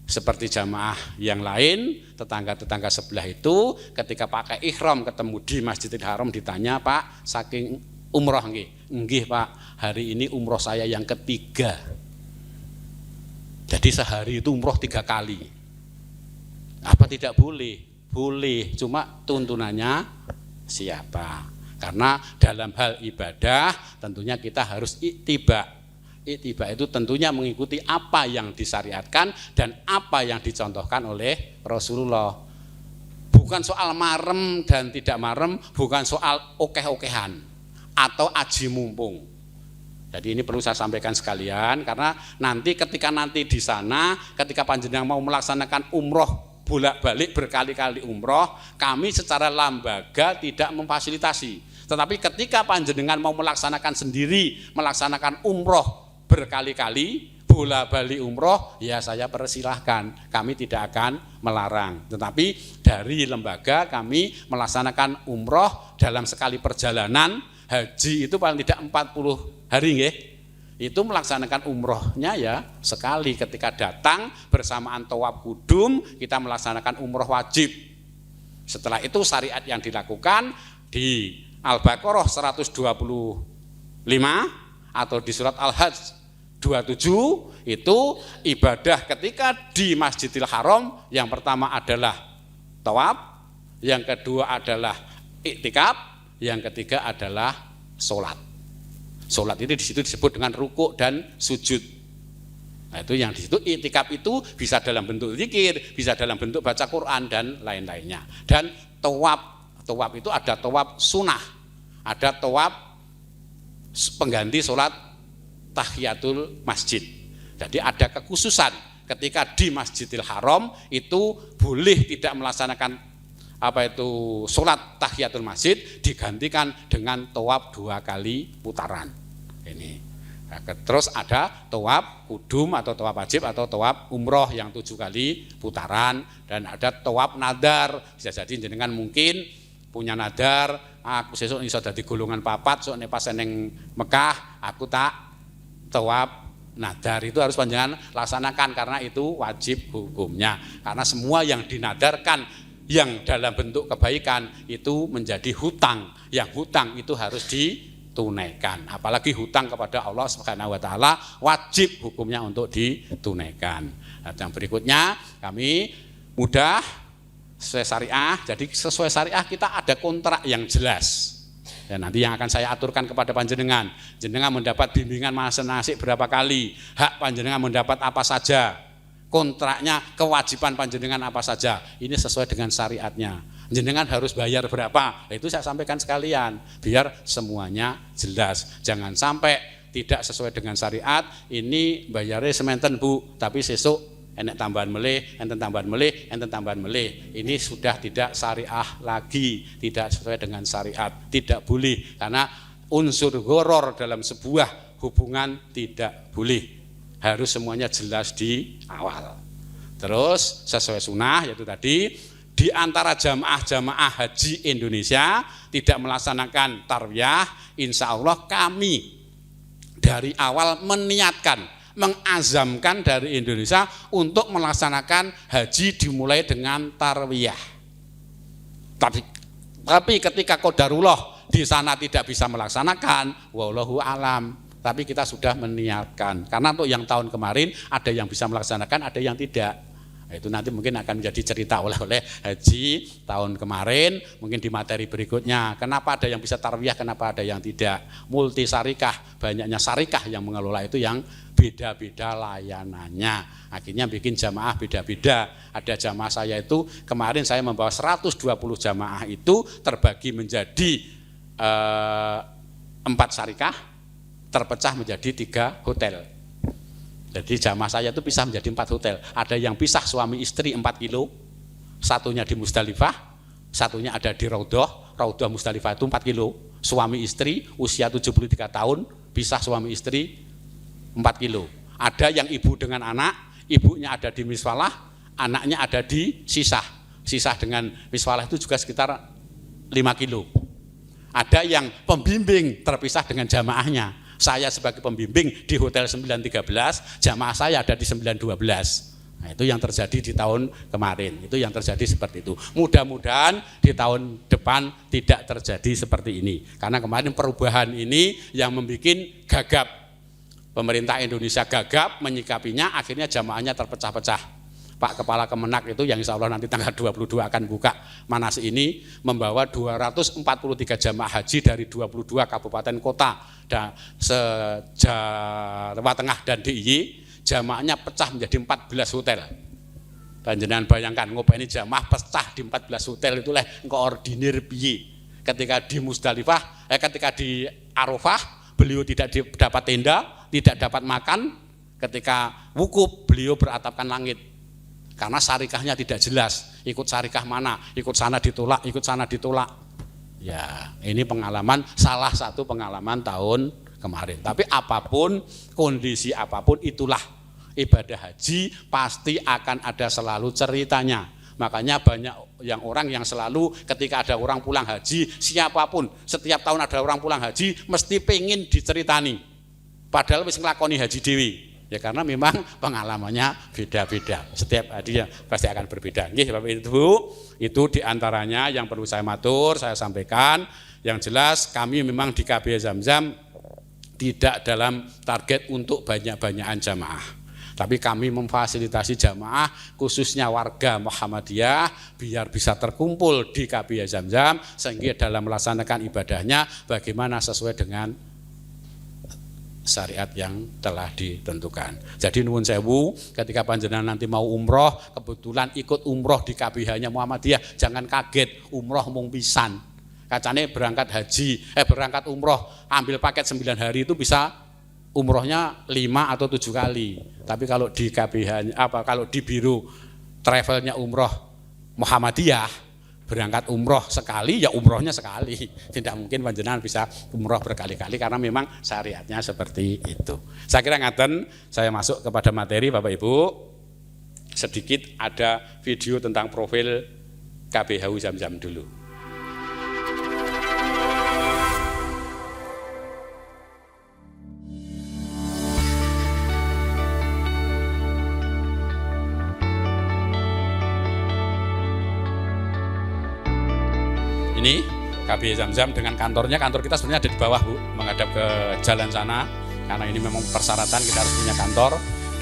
seperti jamaah yang lain, tetangga-tetangga sebelah itu ketika pakai ihram ketemu di Masjidil Haram ditanya, "Pak, saking umroh nggih?" "Nggih, Pak, hari ini umroh saya yang ketiga." Jadi sehari itu umroh 3 kali. Apa tidak boleh? Boleh, cuma tuntunannya siapa? Karena dalam hal ibadah tentunya kita harus ittiba. Ittiba itu tentunya mengikuti apa yang disyariatkan dan apa yang dicontohkan oleh Rasulullah. Bukan soal marem dan tidak marem, bukan soal okeh-okehan atau aji mumpung. Jadi ini perlu saya sampaikan sekalian, karena nanti ketika di sana, ketika panjenengan mau melaksanakan umroh bolak-balik berkali-kali umroh, kami secara lembaga tidak memfasilitasi. Tetapi ketika panjenengan mau melaksanakan sendiri, melaksanakan umroh berkali-kali, bolak-balik umroh, ya saya persilahkan, kami tidak akan melarang. Tetapi dari lembaga kami melaksanakan umroh dalam sekali perjalanan, haji itu paling tidak 40 hari nggih. Itu melaksanakan umrohnya ya sekali, ketika datang bersamaan tawaf kudum kita melaksanakan umroh wajib. Setelah itu syariat yang dilakukan di Al-Baqarah 125 atau di surat Al-Hajj 27 itu ibadah ketika di Masjidil Haram, yang pertama adalah tawaf, yang kedua adalah iktikaf, yang ketiga adalah sholat. Sholat itu di situ disebut dengan rukuk dan sujud. Nah, itu yang di situ iktikaf itu bisa dalam bentuk zikir, bisa dalam bentuk baca Quran dan lain-lainnya. Dan tawaf itu ada tawaf sunnah, ada tawaf pengganti sholat tahiyatul masjid. Jadi ada kekhususan ketika di Masjidil Haram itu boleh tidak melaksanakan sholat tahiyatul masjid, digantikan dengan tawaf 2 kali putaran. Ini. Nah, terus ada tawaf kudum atau tawaf wajib atau tawaf umroh yang 7 kali putaran, dan ada tawaf nadar. Bisa jadi jenengan mungkin punya nadar, aku sesuk iso dadi golongan 4, sok nek pas ning Mekah aku tak tawaf nadar. Itu harus panjenengan laksanakan karena itu wajib hukumnya. Karena semua yang dinadarkan yang dalam bentuk kebaikan itu menjadi hutang. Yang hutang itu harus ditunaikan. Apalagi hutang kepada Allah Subhanahu wa taala wajib hukumnya untuk ditunaikan. Nah, yang berikutnya kami mudah sesuai syariah. Jadi sesuai syariah kita ada kontrak yang jelas. Dan nanti yang akan saya aturkan kepada panjenengan. Jenengan mendapat bimbingan manasik berapa kali, hak panjenengan mendapat apa saja, kontraknya, kewajiban panjenengan apa saja, ini sesuai dengan syariatnya. Jenengan harus bayar berapa, itu saya sampaikan sekalian biar semuanya jelas. Jangan sampai tidak sesuai dengan syariat, ini bayarnya sementen Bu, tapi sesuk enek tambahan melih, enten tambahan melih, enten tambahan melih. Ini sudah tidak syariah lagi, tidak sesuai dengan syariat, tidak boleh, karena unsur gharar dalam sebuah hubungan tidak boleh. Harus semuanya jelas di awal. Terus sesuai sunnah, yaitu tadi di antara jamaah haji Indonesia tidak melaksanakan tarwiyah, insya Allah kami dari awal meniatkan, mengazamkan dari Indonesia untuk melaksanakan haji dimulai dengan tarwiyah. Tapi ketika qadarullah di sana tidak bisa melaksanakan, wallahu alam. tapi kita sudah meniatkan. Karena untuk yang tahun kemarin ada yang bisa melaksanakan, ada yang tidak. Nah, itu nanti mungkin akan menjadi cerita oleh haji tahun kemarin, mungkin di materi berikutnya. Kenapa ada yang bisa tarwiyah, kenapa ada yang tidak. Multi syarikah, banyaknya syarikah yang mengelola itu yang beda-beda layanannya. Akhirnya bikin jamaah beda-beda. Ada jamaah saya itu, kemarin saya membawa 120 jamaah itu terbagi menjadi 4 syarikah, terpecah menjadi 3 hotel. Jadi jamaah saya itu pisah menjadi 4 hotel. Ada yang pisah suami istri 4 kilo, satunya di Musdalifah, satunya ada di Raudhah Musdalifah itu 4 kilo. Suami istri usia 73 tahun, pisah suami istri 4 kilo. Ada yang ibu dengan anak, ibunya ada di Miswalah, anaknya ada di Sisah dengan Miswalah itu juga sekitar 5 kilo. Ada yang pembimbing terpisah dengan jamaahnya. Saya sebagai pembimbing di Hotel 913, jamaah saya ada di 912. Nah, itu yang terjadi di tahun kemarin. Itu yang terjadi seperti itu. Mudah-mudahan di tahun depan tidak terjadi seperti ini. Karena kemarin perubahan ini yang membuat gagap. Pemerintah Indonesia gagap menyikapinya, akhirnya jamaahnya terpecah-pecah. Pak Kepala Kemenak itu yang insya Allah nanti tanggal 22 akan buka manasik ini, membawa 243 jamaah haji dari 22 kabupaten kota dan se-Jawa Tengah dan DIY. Jamaahnya pecah menjadi 14 hotel. Panjenengan bayangkan ngopeni jamaah pecah di 14 hotel itu koordinir piye. Ketika di Musdalifah, ketika di Arafah beliau tidak dapat tenda, tidak dapat makan. Ketika wukuf beliau beratapkan langit. Karena syarikahnya tidak jelas, ikut syarikah mana, ikut sana ditolak, ikut sana ditolak. Ya, ini pengalaman, salah satu pengalaman tahun kemarin. Tapi apapun, kondisi apapun, itulah ibadah haji pasti akan ada selalu ceritanya. Makanya banyak orang yang selalu ketika ada orang pulang haji, siapapun, setiap tahun ada orang pulang haji, mesti pengen diceritani. Padahal wis nglakoni haji dewi. Ya karena memang pengalamannya beda-beda. Setiap haji pasti akan berbeda. Nggih Bapak Ibu, itu diantaranya yang perlu saya matur, saya sampaikan. Yang jelas kami memang di KBH Zamzam tidak dalam target untuk banyak-banyakan jamaah. Tapi kami memfasilitasi jamaah khususnya warga Muhammadiyah biar bisa terkumpul di KBH Zamzam sehingga dalam melaksanakan ibadahnya bagaimana sesuai dengan syariat yang telah ditentukan. Jadi nuwun sewu, ketika panjenengan nanti mau umroh, kebetulan ikut umroh di KBH-nya Muhammadiyah, jangan kaget umroh mung pisan. Kacane berangkat berangkat umroh, ambil paket 9 hari itu bisa umrohnya 5 atau 7 kali. Tapi kalau di KBH kalau di biro travelnya umroh Muhammadiyah, berangkat umroh sekali ya umrohnya sekali. Tidak mungkin panjenengan bisa umroh berkali-kali karena memang syariatnya seperti itu. Saya kira ngaten, saya masuk kepada materi Bapak Ibu. Sedikit ada video tentang profil KBH Zamzam dulu. Ini KBH Zamzam dengan kantor kita sebenarnya ada di bawah Bu, menghadap ke jalan sana karena ini memang persyaratan kita harus punya kantor.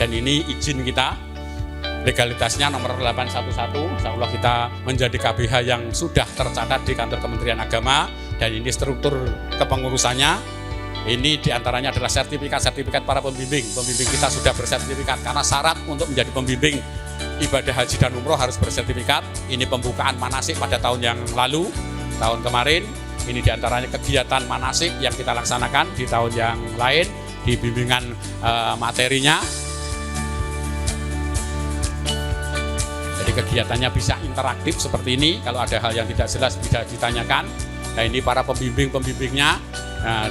Dan ini izin kita, legalitasnya nomor 811, insya Allah kita menjadi KBH yang sudah tercatat di kantor Kementerian Agama. Dan ini struktur kepengurusannya, ini diantaranya adalah sertifikat para pembimbing kita sudah bersertifikat karena syarat untuk menjadi pembimbing ibadah haji dan umroh harus bersertifikat. Ini pembukaan manasik pada tahun yang lalu, tahun kemarin. Ini diantaranya kegiatan manasik yang kita laksanakan di tahun yang lain, di bimbingan materinya. Jadi kegiatannya bisa interaktif seperti ini, kalau ada hal yang tidak jelas bisa ditanyakan. Nah ini para pembimbingnya,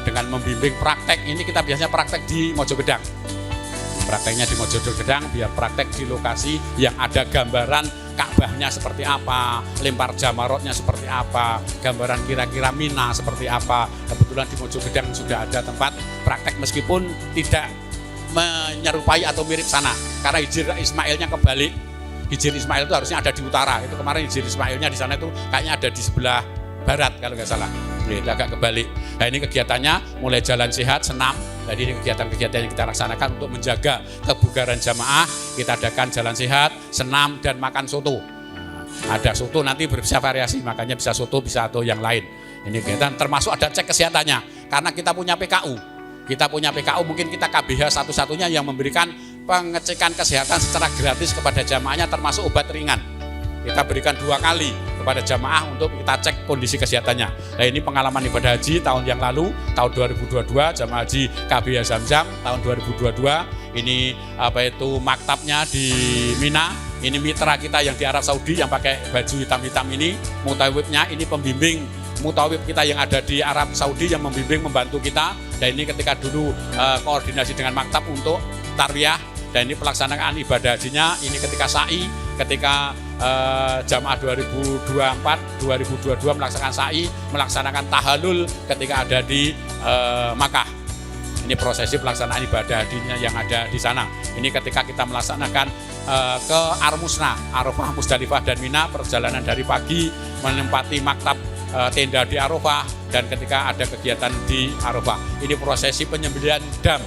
dengan membimbing praktek, ini kita biasanya praktek di Mojogedang. Prakteknya di Mojogedang biar praktek di lokasi yang ada gambaran Ka'bahnya seperti apa, lempar jamarotnya seperti apa, gambaran kira-kira Mina seperti apa. Kebetulan di Mojogedang sudah ada tempat praktek meskipun tidak menyerupai atau mirip sana. Karena Hijir Ismailnya kebalik. Hijir Ismail itu harusnya ada di utara. Itu kemarin Hijir Ismailnya di sana itu kayaknya ada di sebelah barat kalau nggak salah. Itu agak kebalik. Nah ini kegiatannya mulai jalan sehat, senam, Jadi ini kegiatan-kegiatan yang kita laksanakan untuk menjaga kebugaran jamaah. Kita adakan jalan sehat, senam, dan makan soto. Ada soto nanti bisa variasi, makanya bisa soto, bisa atau yang lain. Ini kegiatan termasuk ada cek kesehatannya, karena kita punya PKU. Kita punya PKU, mungkin kita KBH satu-satunya yang memberikan pengecekan kesehatan secara gratis kepada jamaahnya, termasuk obat ringan. Kita berikan 2 kali kepada jamaah untuk kita cek kondisi kesehatannya. Nah, ini pengalaman ibadah haji tahun yang lalu, tahun 2022, jamaah haji KBH Zamzam tahun 2022. Ini maktabnya di Mina. Ini mitra kita yang di Arab Saudi yang pakai baju hitam-hitam ini, mutawibnya ini pembimbing mutawib kita yang ada di Arab Saudi yang membimbing, membantu kita. Dan ini ketika dulu koordinasi dengan maktab untuk tarwiyah, dan ini pelaksanaan ibadah hajinya ini ketika sa'i, ketika jamaah 2022 melaksanakan sa'i, melaksanakan tahalul ketika ada di Makkah. Ini prosesi pelaksanaan ibadah hajinya yang ada di sana. Ini ketika kita melaksanakan ke Armusna, Arafah, Musdalifah, dan Mina, perjalanan dari pagi menempati maktab tenda di Arafah, dan ketika ada kegiatan di Arafah. Ini prosesi penyembelihan dam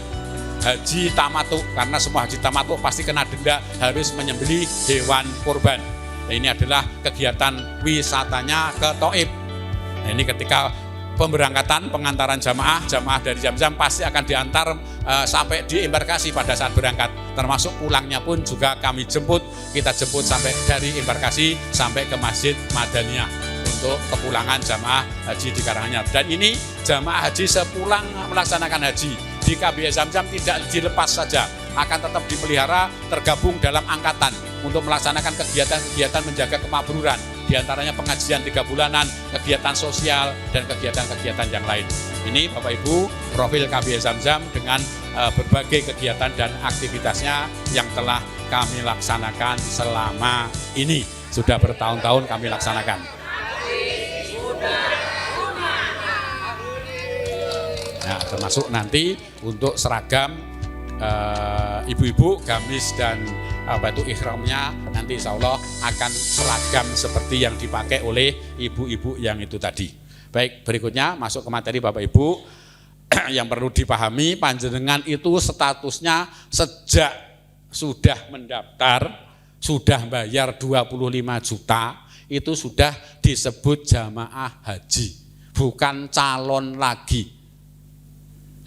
haji tamatu, karena semua haji tamatu pasti kena denda harus menyembelih hewan kurban. Nah, ini adalah kegiatan wisatanya ke Thaif. Nah, ini ketika pemberangkatan, pengantaran jamaah dari Zamzam pasti akan diantar sampai di embarkasi pada saat berangkat. Termasuk pulangnya pun juga kami jemput, kita jemput sampai dari embarkasi sampai ke Masjid Madaniyah untuk kepulangan jamaah haji di Karanganyar. Dan ini jamaah haji sepulang melaksanakan haji di KBH Zamzam tidak dilepas saja, akan tetap dipelihara, tergabung dalam angkatan untuk melaksanakan kegiatan-kegiatan menjaga kemakburan, diantaranya pengajian 3 bulanan, kegiatan sosial, dan kegiatan-kegiatan yang lain. Ini Bapak Ibu profil KBH Zamzam dengan berbagai kegiatan dan aktivitasnya yang telah kami laksanakan selama ini. Sudah bertahun-tahun kami laksanakan. Nah, termasuk nanti untuk seragam ibu-ibu, gamis dan ihramnya nanti insya Allah akan seragam seperti yang dipakai oleh ibu-ibu yang itu tadi. Baik, berikutnya masuk ke materi Bapak Ibu. Yang perlu dipahami, panjenengan itu statusnya sejak sudah mendaftar, sudah bayar 25 juta, itu sudah disebut jamaah haji, bukan calon lagi.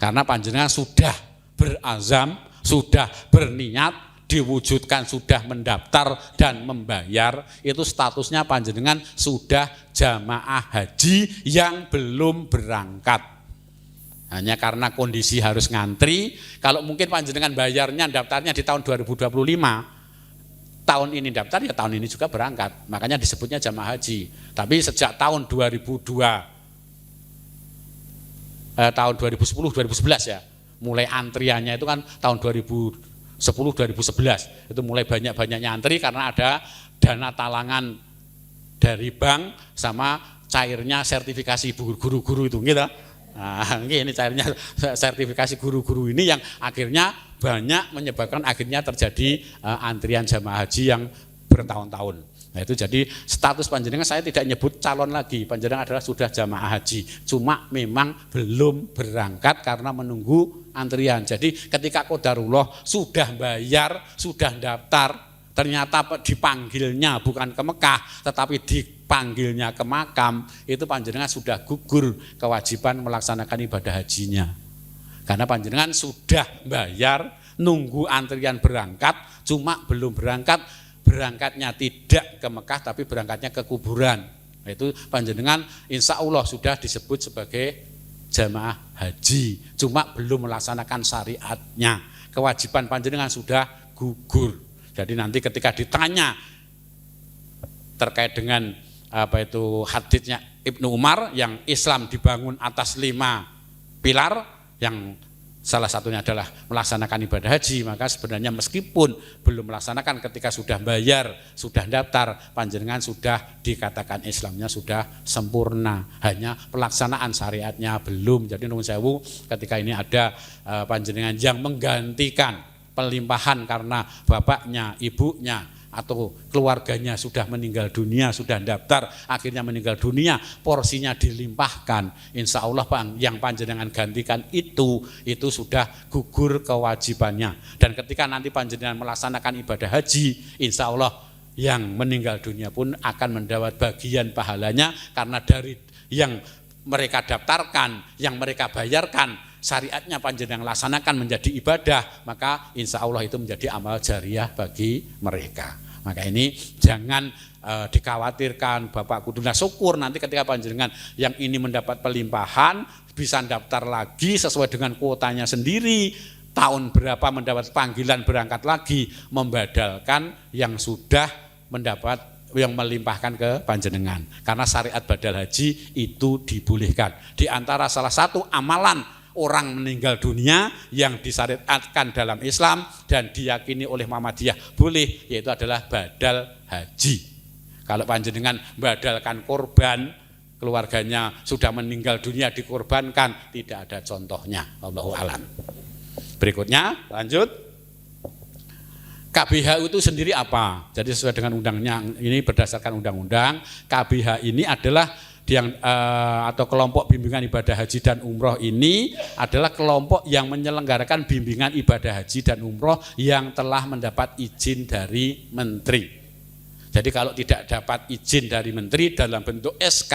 Karena panjenengan sudah berazam, sudah berniat, diwujudkan, sudah mendaftar dan membayar, itu statusnya panjenengan sudah jamaah haji yang belum berangkat. Hanya karena kondisi harus ngantri, kalau mungkin panjenengan bayarnya, daftarnya di tahun 2025, tahun ini daftar, ya tahun ini juga berangkat. Makanya disebutnya jamaah haji. Tapi sejak tahun 2010-2011 ya, mulai antriannya itu kan tahun 2010-2011 itu mulai banyak-banyaknya antri karena ada dana talangan dari bank sama cairnya sertifikasi guru-guru itu gitu. Nah, ini cairnya sertifikasi guru-guru ini yang akhirnya banyak menyebabkan akhirnya terjadi antrian jamaah haji yang bertahun-tahun. Nah, itu jadi status panjenengan saya tidak nyebut calon lagi, panjenengan adalah sudah jamaah haji, cuma memang belum berangkat karena menunggu antrian. Jadi ketika qadarullah sudah bayar, sudah daftar, ternyata dipanggilnya bukan ke Mekah tetapi dipanggilnya ke makam, itu panjenengan sudah gugur kewajiban melaksanakan ibadah hajinya. Karena panjenengan sudah bayar, nunggu antrian berangkat, cuma belum berangkat. Berangkatnya tidak ke Mekah tapi berangkatnya ke kuburan. Itu panjenengan insya Allah sudah disebut sebagai jamaah haji, cuma belum melaksanakan syariatnya. Kewajiban panjenengan sudah gugur. Jadi nanti ketika ditanya terkait dengan haditsnya Ibnu Umar yang Islam dibangun atas 5 pilar, yang salah satunya adalah melaksanakan ibadah haji, maka sebenarnya meskipun belum melaksanakan ketika sudah bayar, sudah daftar, panjenengan sudah dikatakan Islamnya sudah sempurna, hanya pelaksanaan syariatnya belum. Jadi nuwun sewu ketika ini ada panjenengan yang menggantikan pelimpahan karena bapaknya, ibunya atau keluarganya sudah meninggal dunia, sudah daftar, akhirnya meninggal dunia, porsinya dilimpahkan, insya Allah yang panjenengan gantikan itu sudah gugur kewajibannya. Dan ketika nanti panjenengan melaksanakan ibadah haji, insya Allah yang meninggal dunia pun akan mendapat bagian pahalanya, karena dari yang mereka daftarkan, yang mereka bayarkan, syariatnya panjenengan laksanakan menjadi ibadah, maka insya Allah itu menjadi amal jariah bagi mereka. Maka ini jangan dikhawatirkan, Bapak kudunya syukur nanti ketika panjenengan yang ini mendapat pelimpahan, bisa daftar lagi sesuai dengan kuotanya sendiri, tahun berapa mendapat panggilan berangkat lagi, membadalkan yang sudah mendapat yang melimpahkan ke panjenengan. Karena syariat badal haji itu dibolehkan. Di antara salah satu amalan orang meninggal dunia yang disyariatkan dalam Islam dan diyakini oleh Muhammadiyah boleh, yaitu adalah badal haji. Kalau panjenengan badalkan korban, keluarganya sudah meninggal dunia dikorbankan, tidak ada contohnya. Wallahu a'lam. Berikutnya lanjut. KBH itu sendiri apa? Jadi sesuai dengan undangnya, ini berdasarkan undang-undang, KBH ini adalah atau kelompok bimbingan ibadah haji dan umroh ini adalah kelompok yang menyelenggarakan bimbingan ibadah haji dan umroh yang telah mendapat izin dari menteri. Jadi kalau tidak dapat izin dari menteri dalam bentuk SK,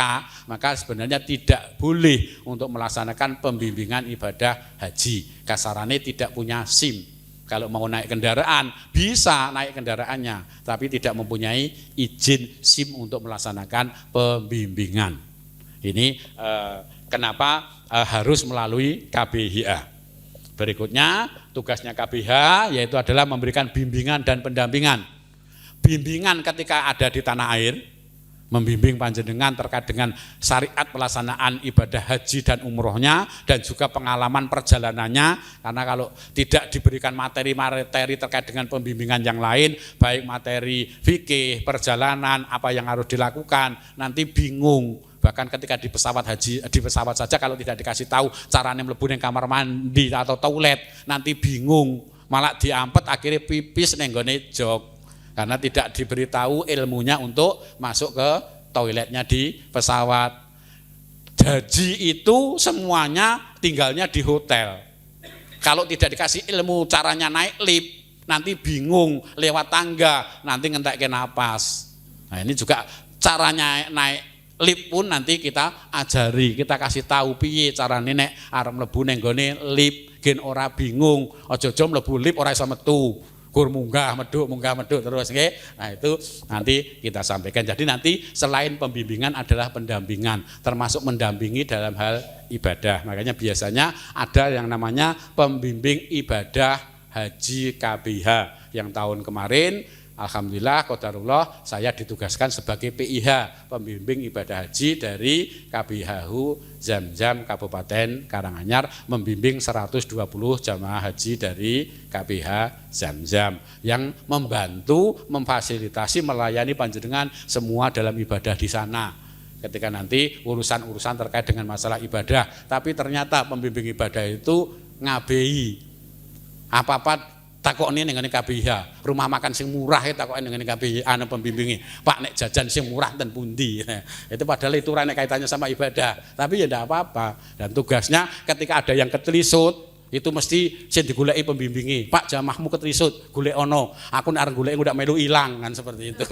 maka sebenarnya tidak boleh untuk melaksanakan pembimbingan ibadah haji. Kasarannya tidak punya SIM. Kalau mau naik kendaraan, bisa naik kendaraannya, tapi tidak mempunyai izin SIM untuk melaksanakan pembimbingan. Ini kenapa harus melalui KBHA. Berikutnya, tugasnya KBH yaitu adalah memberikan bimbingan dan pendampingan. Bimbingan ketika ada di tanah air, membimbing panjenengan terkait dengan syariat pelaksanaan ibadah haji dan umrohnya, dan juga pengalaman perjalanannya. Karena kalau tidak diberikan materi-materi terkait dengan pembimbingan yang lain, baik materi fikih, perjalanan, apa yang harus dilakukan, nanti bingung. Bahkan ketika di pesawat haji, di pesawat saja kalau tidak dikasih tahu caranya mlebu ning kamar mandi atau toilet, nanti bingung, malah diampet akhirnya pipis ning nggone jok. Karena tidak diberitahu ilmunya untuk masuk ke toiletnya di pesawat. Haji itu semuanya tinggalnya di hotel. Kalau tidak dikasih ilmu caranya naik lift, nanti bingung, lewat tangga, nanti ngentekke napas. Nah ini juga caranya naik lift pun nanti kita ajari, kita kasih tahu piye carane nek arep mlebu ning gone lift, gen ora bingung, aja-aja mlebu lift ora iso metu. Kur munggah meduk terus nggih. Nah itu nanti kita sampaikan. Jadi nanti selain pembimbingan adalah pendampingan, termasuk mendampingi dalam hal ibadah. Makanya biasanya ada yang namanya pembimbing ibadah haji KBH. Yang tahun kemarin alhamdulillah qadarullah saya ditugaskan sebagai PIH, pembimbing ibadah haji dari KBHU Zamzam Kabupaten Karanganyar, membimbing 120 jamaah haji dari KBH Zamzam yang membantu, memfasilitasi, melayani panjenengan semua dalam ibadah di sana. Ketika nanti urusan-urusan terkait dengan masalah ibadah, tapi ternyata pembimbing ibadah itu ngabehi apa-apa takokne ning ngene KBH, rumah makan sing murah takoke ning ngene KBH ana pembimbingi. Pak nek jajan sing murah ten pundi? Itu padahal itu ora nek kaitannya sama ibadah, tapi ya ndak apa-apa. Dan tugasnya ketika ada yang ketelisut, itu mesti sing digoleki pembimbingi. Pak jamaahmu ketelisut, golek ono. Aku nek arep goleki ndak melu ilang kan seperti itu.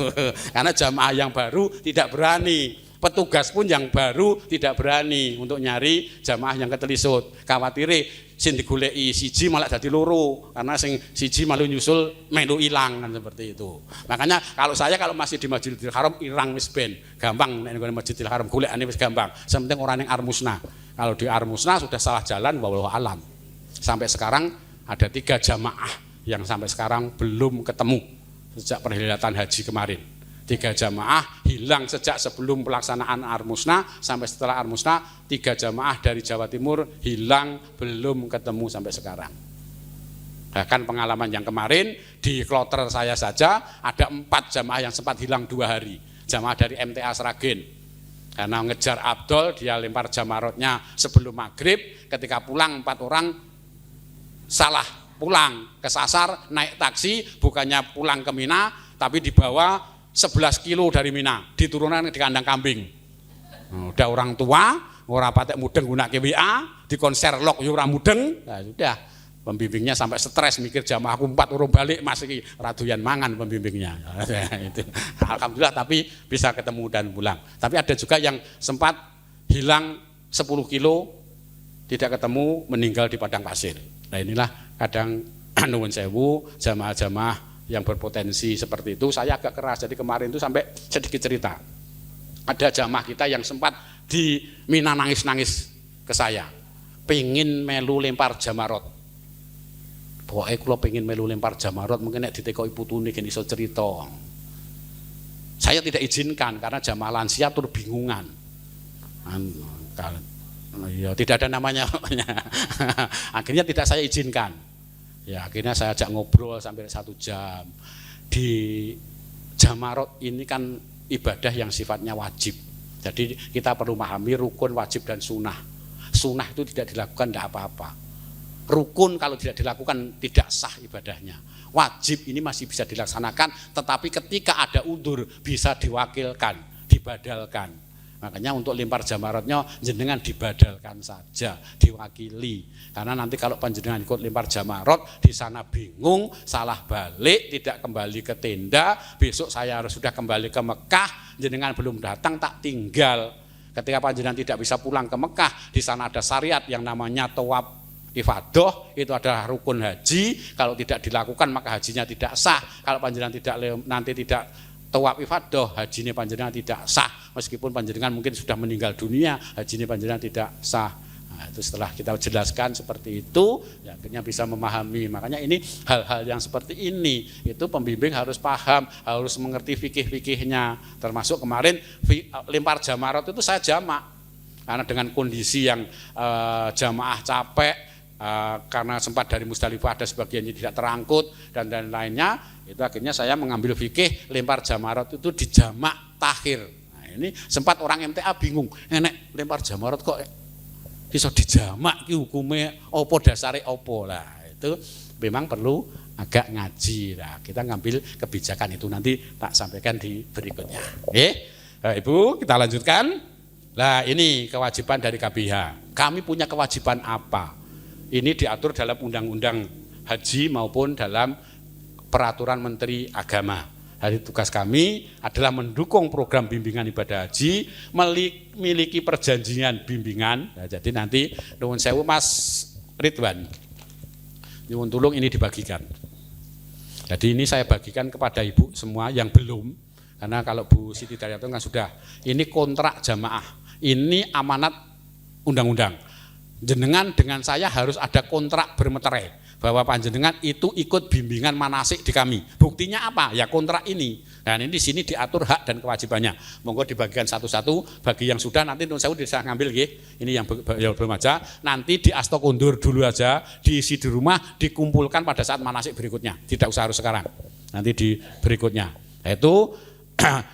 Karena jamaah yang baru tidak berani. Petugas pun yang baru tidak berani untuk nyari jamaah yang ketelisut. Khawatire sing digoleki siji malah dadi loro, karena sing siji malu nyusul melu ilang kan seperti itu. Makanya kalau saya kalau masih di Masjidil Haram irang wis ben gampang nek nang Masjidil Haram golekane wis gampang. Sementing ora ning Armusna. Kalau di Armusna sudah salah jalan wallahu alam. Sampai sekarang ada 3 jamaah yang sampai sekarang belum ketemu sejak perhelatan haji kemarin. 3 jamaah hilang sejak sebelum pelaksanaan Armusna sampai setelah Armusna. 3 jamaah dari Jawa Timur hilang belum ketemu sampai sekarang. Bahkan pengalaman yang kemarin di kloter saya saja ada 4 jamaah yang sempat hilang 2 hari. Jamaah dari MTA Sragen. Karena ngejar Abdul, dia lempar jamarotnya sebelum maghrib. Ketika pulang 4 orang salah pulang, kesasar, naik taksi, bukannya pulang ke Mina, tapi dibawa 11 kilo dari Mina, diturunkan di kandang kambing. Udah orang tua, ora patek mudeng gunake WA, di konser lok yo ora mudeng. Nah, sudah. Pembimbingnya sampai stres mikir jamaahku 4 urung balik Mas iki radoyan mangan pembimbingnya. Itu. Alhamdulillah tapi bisa ketemu dan pulang. Tapi ada juga yang sempat hilang 10 kilo tidak ketemu, meninggal di padang pasir. Nah inilah kadang nuwun sewu jamaah-jamaah yang berpotensi seperti itu. Saya agak keras, jadi kemarin itu sampai sedikit cerita. Ada jamaah kita yang sempat di Mina nangis-nangis ke saya, pengen melu lempar jamarot. Pokoknya kalau pengen melu lempar jamarot, mungkin nek ditekoki putune kan iso cerita. Saya tidak izinkan karena jamaah lansia tur bingungan. Ya, tidak ada namanya. Akhirnya tidak saya izinkan. Ya, akhirnya saya ajak ngobrol sampai 1 jam. Di jamarot ini kan ibadah yang sifatnya wajib. Jadi kita perlu memahami rukun, wajib dan sunnah. Sunnah itu tidak dilakukan tidak apa-apa. Rukun kalau tidak dilakukan tidak sah ibadahnya. Wajib ini masih bisa dilaksanakan, tetapi ketika ada udzur bisa diwakilkan, dibadalkan. Makanya untuk lempar jamarotnya jenengan dibadalkan saja, diwakili. Karena nanti kalau panjenengan ikut lempar jamarot di sana bingung, salah balik, tidak kembali ke tenda, besok saya harus sudah kembali ke Mekah, jenengan belum datang tak tinggal. Ketika panjenengan tidak bisa pulang ke Mekah, di sana ada syariat yang namanya tawaf ifadah, itu adalah rukun haji. Kalau tidak dilakukan maka hajinya tidak sah. Kalau panjenengan nanti tidak tawaf ifadah, hajinya panjenengan tidak sah. Meskipun panjenengan mungkin sudah meninggal dunia, hajinya panjenengan tidak sah. Nah, itu setelah kita jelaskan seperti itu, ya, akhirnya bisa memahami. Makanya ini hal-hal yang seperti ini, itu pembimbing harus paham, harus mengerti fikih-fikihnya. Termasuk kemarin lempar jamarot itu saya jamak. Karena dengan kondisi yang jamaah capek, karena sempat dari Musdalifah ada sebagian yang tidak terangkut dan lainnya, itu akhirnya saya mengambil fikih lempar jamarot itu di jamak takhir. Nah, ini sempat orang MTA bingung, enek lempar jamarot kok bisa di jamak, ki hukumnya opo, dasare opo lah. Itu memang perlu agak ngaji. Nah, kita ngambil kebijakan itu nanti tak sampaikan di berikutnya. Oke, Ibu, kita lanjutkan. Nah, ini kewajiban dari KBH. Kami punya kewajiban apa? Ini diatur dalam undang-undang haji maupun dalam peraturan Menteri Agama. Jadi tugas kami adalah mendukung program bimbingan ibadah haji, memiliki perjanjian bimbingan. Nah, jadi nanti nuwun sewu Mas Ridwan, nyuwun tulung ini dibagikan. Jadi ini saya bagikan kepada Ibu semua yang belum, karena kalau Bu Siti Daryanto kan sudah. Ini kontrak jamaah, ini amanat undang-undang. Jenengan dengan saya harus ada kontrak bermeterai bahwa panjenengan itu ikut bimbingan manasik di kami. Buktinya apa? Ya kontrak ini. Dan ini di sini diatur hak dan kewajibannya. Monggo dibagikan satu-satu. Bagi yang sudah nanti saya bisa ngambil nggih. Ini yang belum aja. Nanti di asto kondur dulu aja, diisi di rumah, dikumpulkan pada saat manasik berikutnya. Tidak usah harus sekarang. Nanti di berikutnya. Itu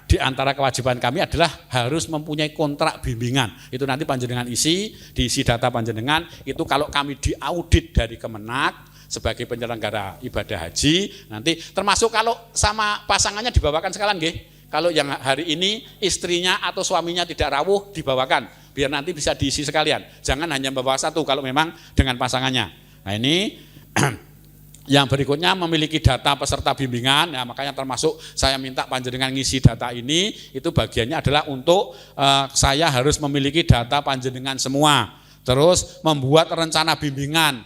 di antara kewajiban kami adalah harus mempunyai kontrak bimbingan. Itu nanti panjenengan diisi data panjenengan. Itu kalau kami diaudit dari Kemenak sebagai penyelenggara ibadah haji, nanti termasuk kalau sama pasangannya dibawakan sekalian nggih. Kalau yang hari ini istrinya atau suaminya tidak rawuh dibawakan, biar nanti bisa diisi sekalian. Jangan hanya membawa satu kalau memang dengan pasangannya. Nah ini yang berikutnya memiliki data peserta bimbingan, ya makanya termasuk saya minta panjenengan ngisi data ini, itu bagiannya adalah untuk saya harus memiliki data panjenengan semua. Terus membuat rencana bimbingan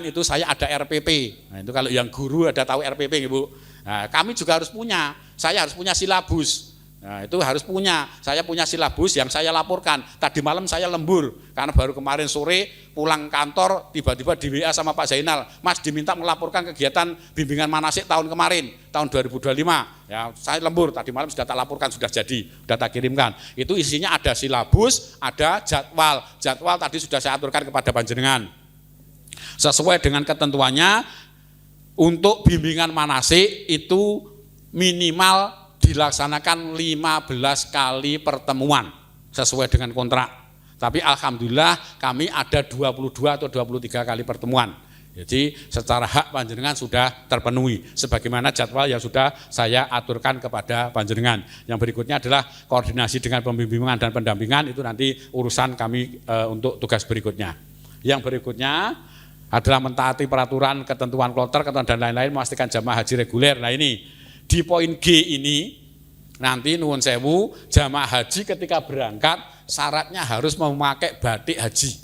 itu saya ada RPP. Nah itu kalau yang guru ada tahu RPP Ibu. Nah, kami juga harus punya, saya harus punya silabus. Nah, itu harus punya. Saya punya silabus yang saya laporkan. Tadi malam saya lembur karena baru kemarin sore pulang kantor tiba-tiba di WA sama Pak Zainal, Mas diminta melaporkan kegiatan bimbingan manasik tahun kemarin, tahun 2025. Ya, saya lembur tadi malam sudah tak laporkan, sudah jadi, sudah tak kirimkan. Itu isinya ada silabus, ada jadwal. Jadwal tadi sudah saya aturkan kepada panjenengan. Sesuai dengan ketentuannya untuk bimbingan manasik itu minimal dilaksanakan 15 kali pertemuan sesuai dengan kontrak. Tapi alhamdulillah kami ada 22 atau 23 kali pertemuan. Jadi secara hak panjenengan sudah terpenuhi sebagaimana jadwal yang sudah saya aturkan kepada panjenengan. Yang berikutnya adalah koordinasi dengan pembimbingan dan pendampingan, itu nanti urusan kami untuk tugas berikutnya. Yang berikutnya adalah mentaati peraturan, ketentuan kloter, dan lain-lain, memastikan jamaah haji reguler. Nah ini di poin G ini nanti nuwun sewu, jamaah haji ketika berangkat syaratnya harus memakai batik haji.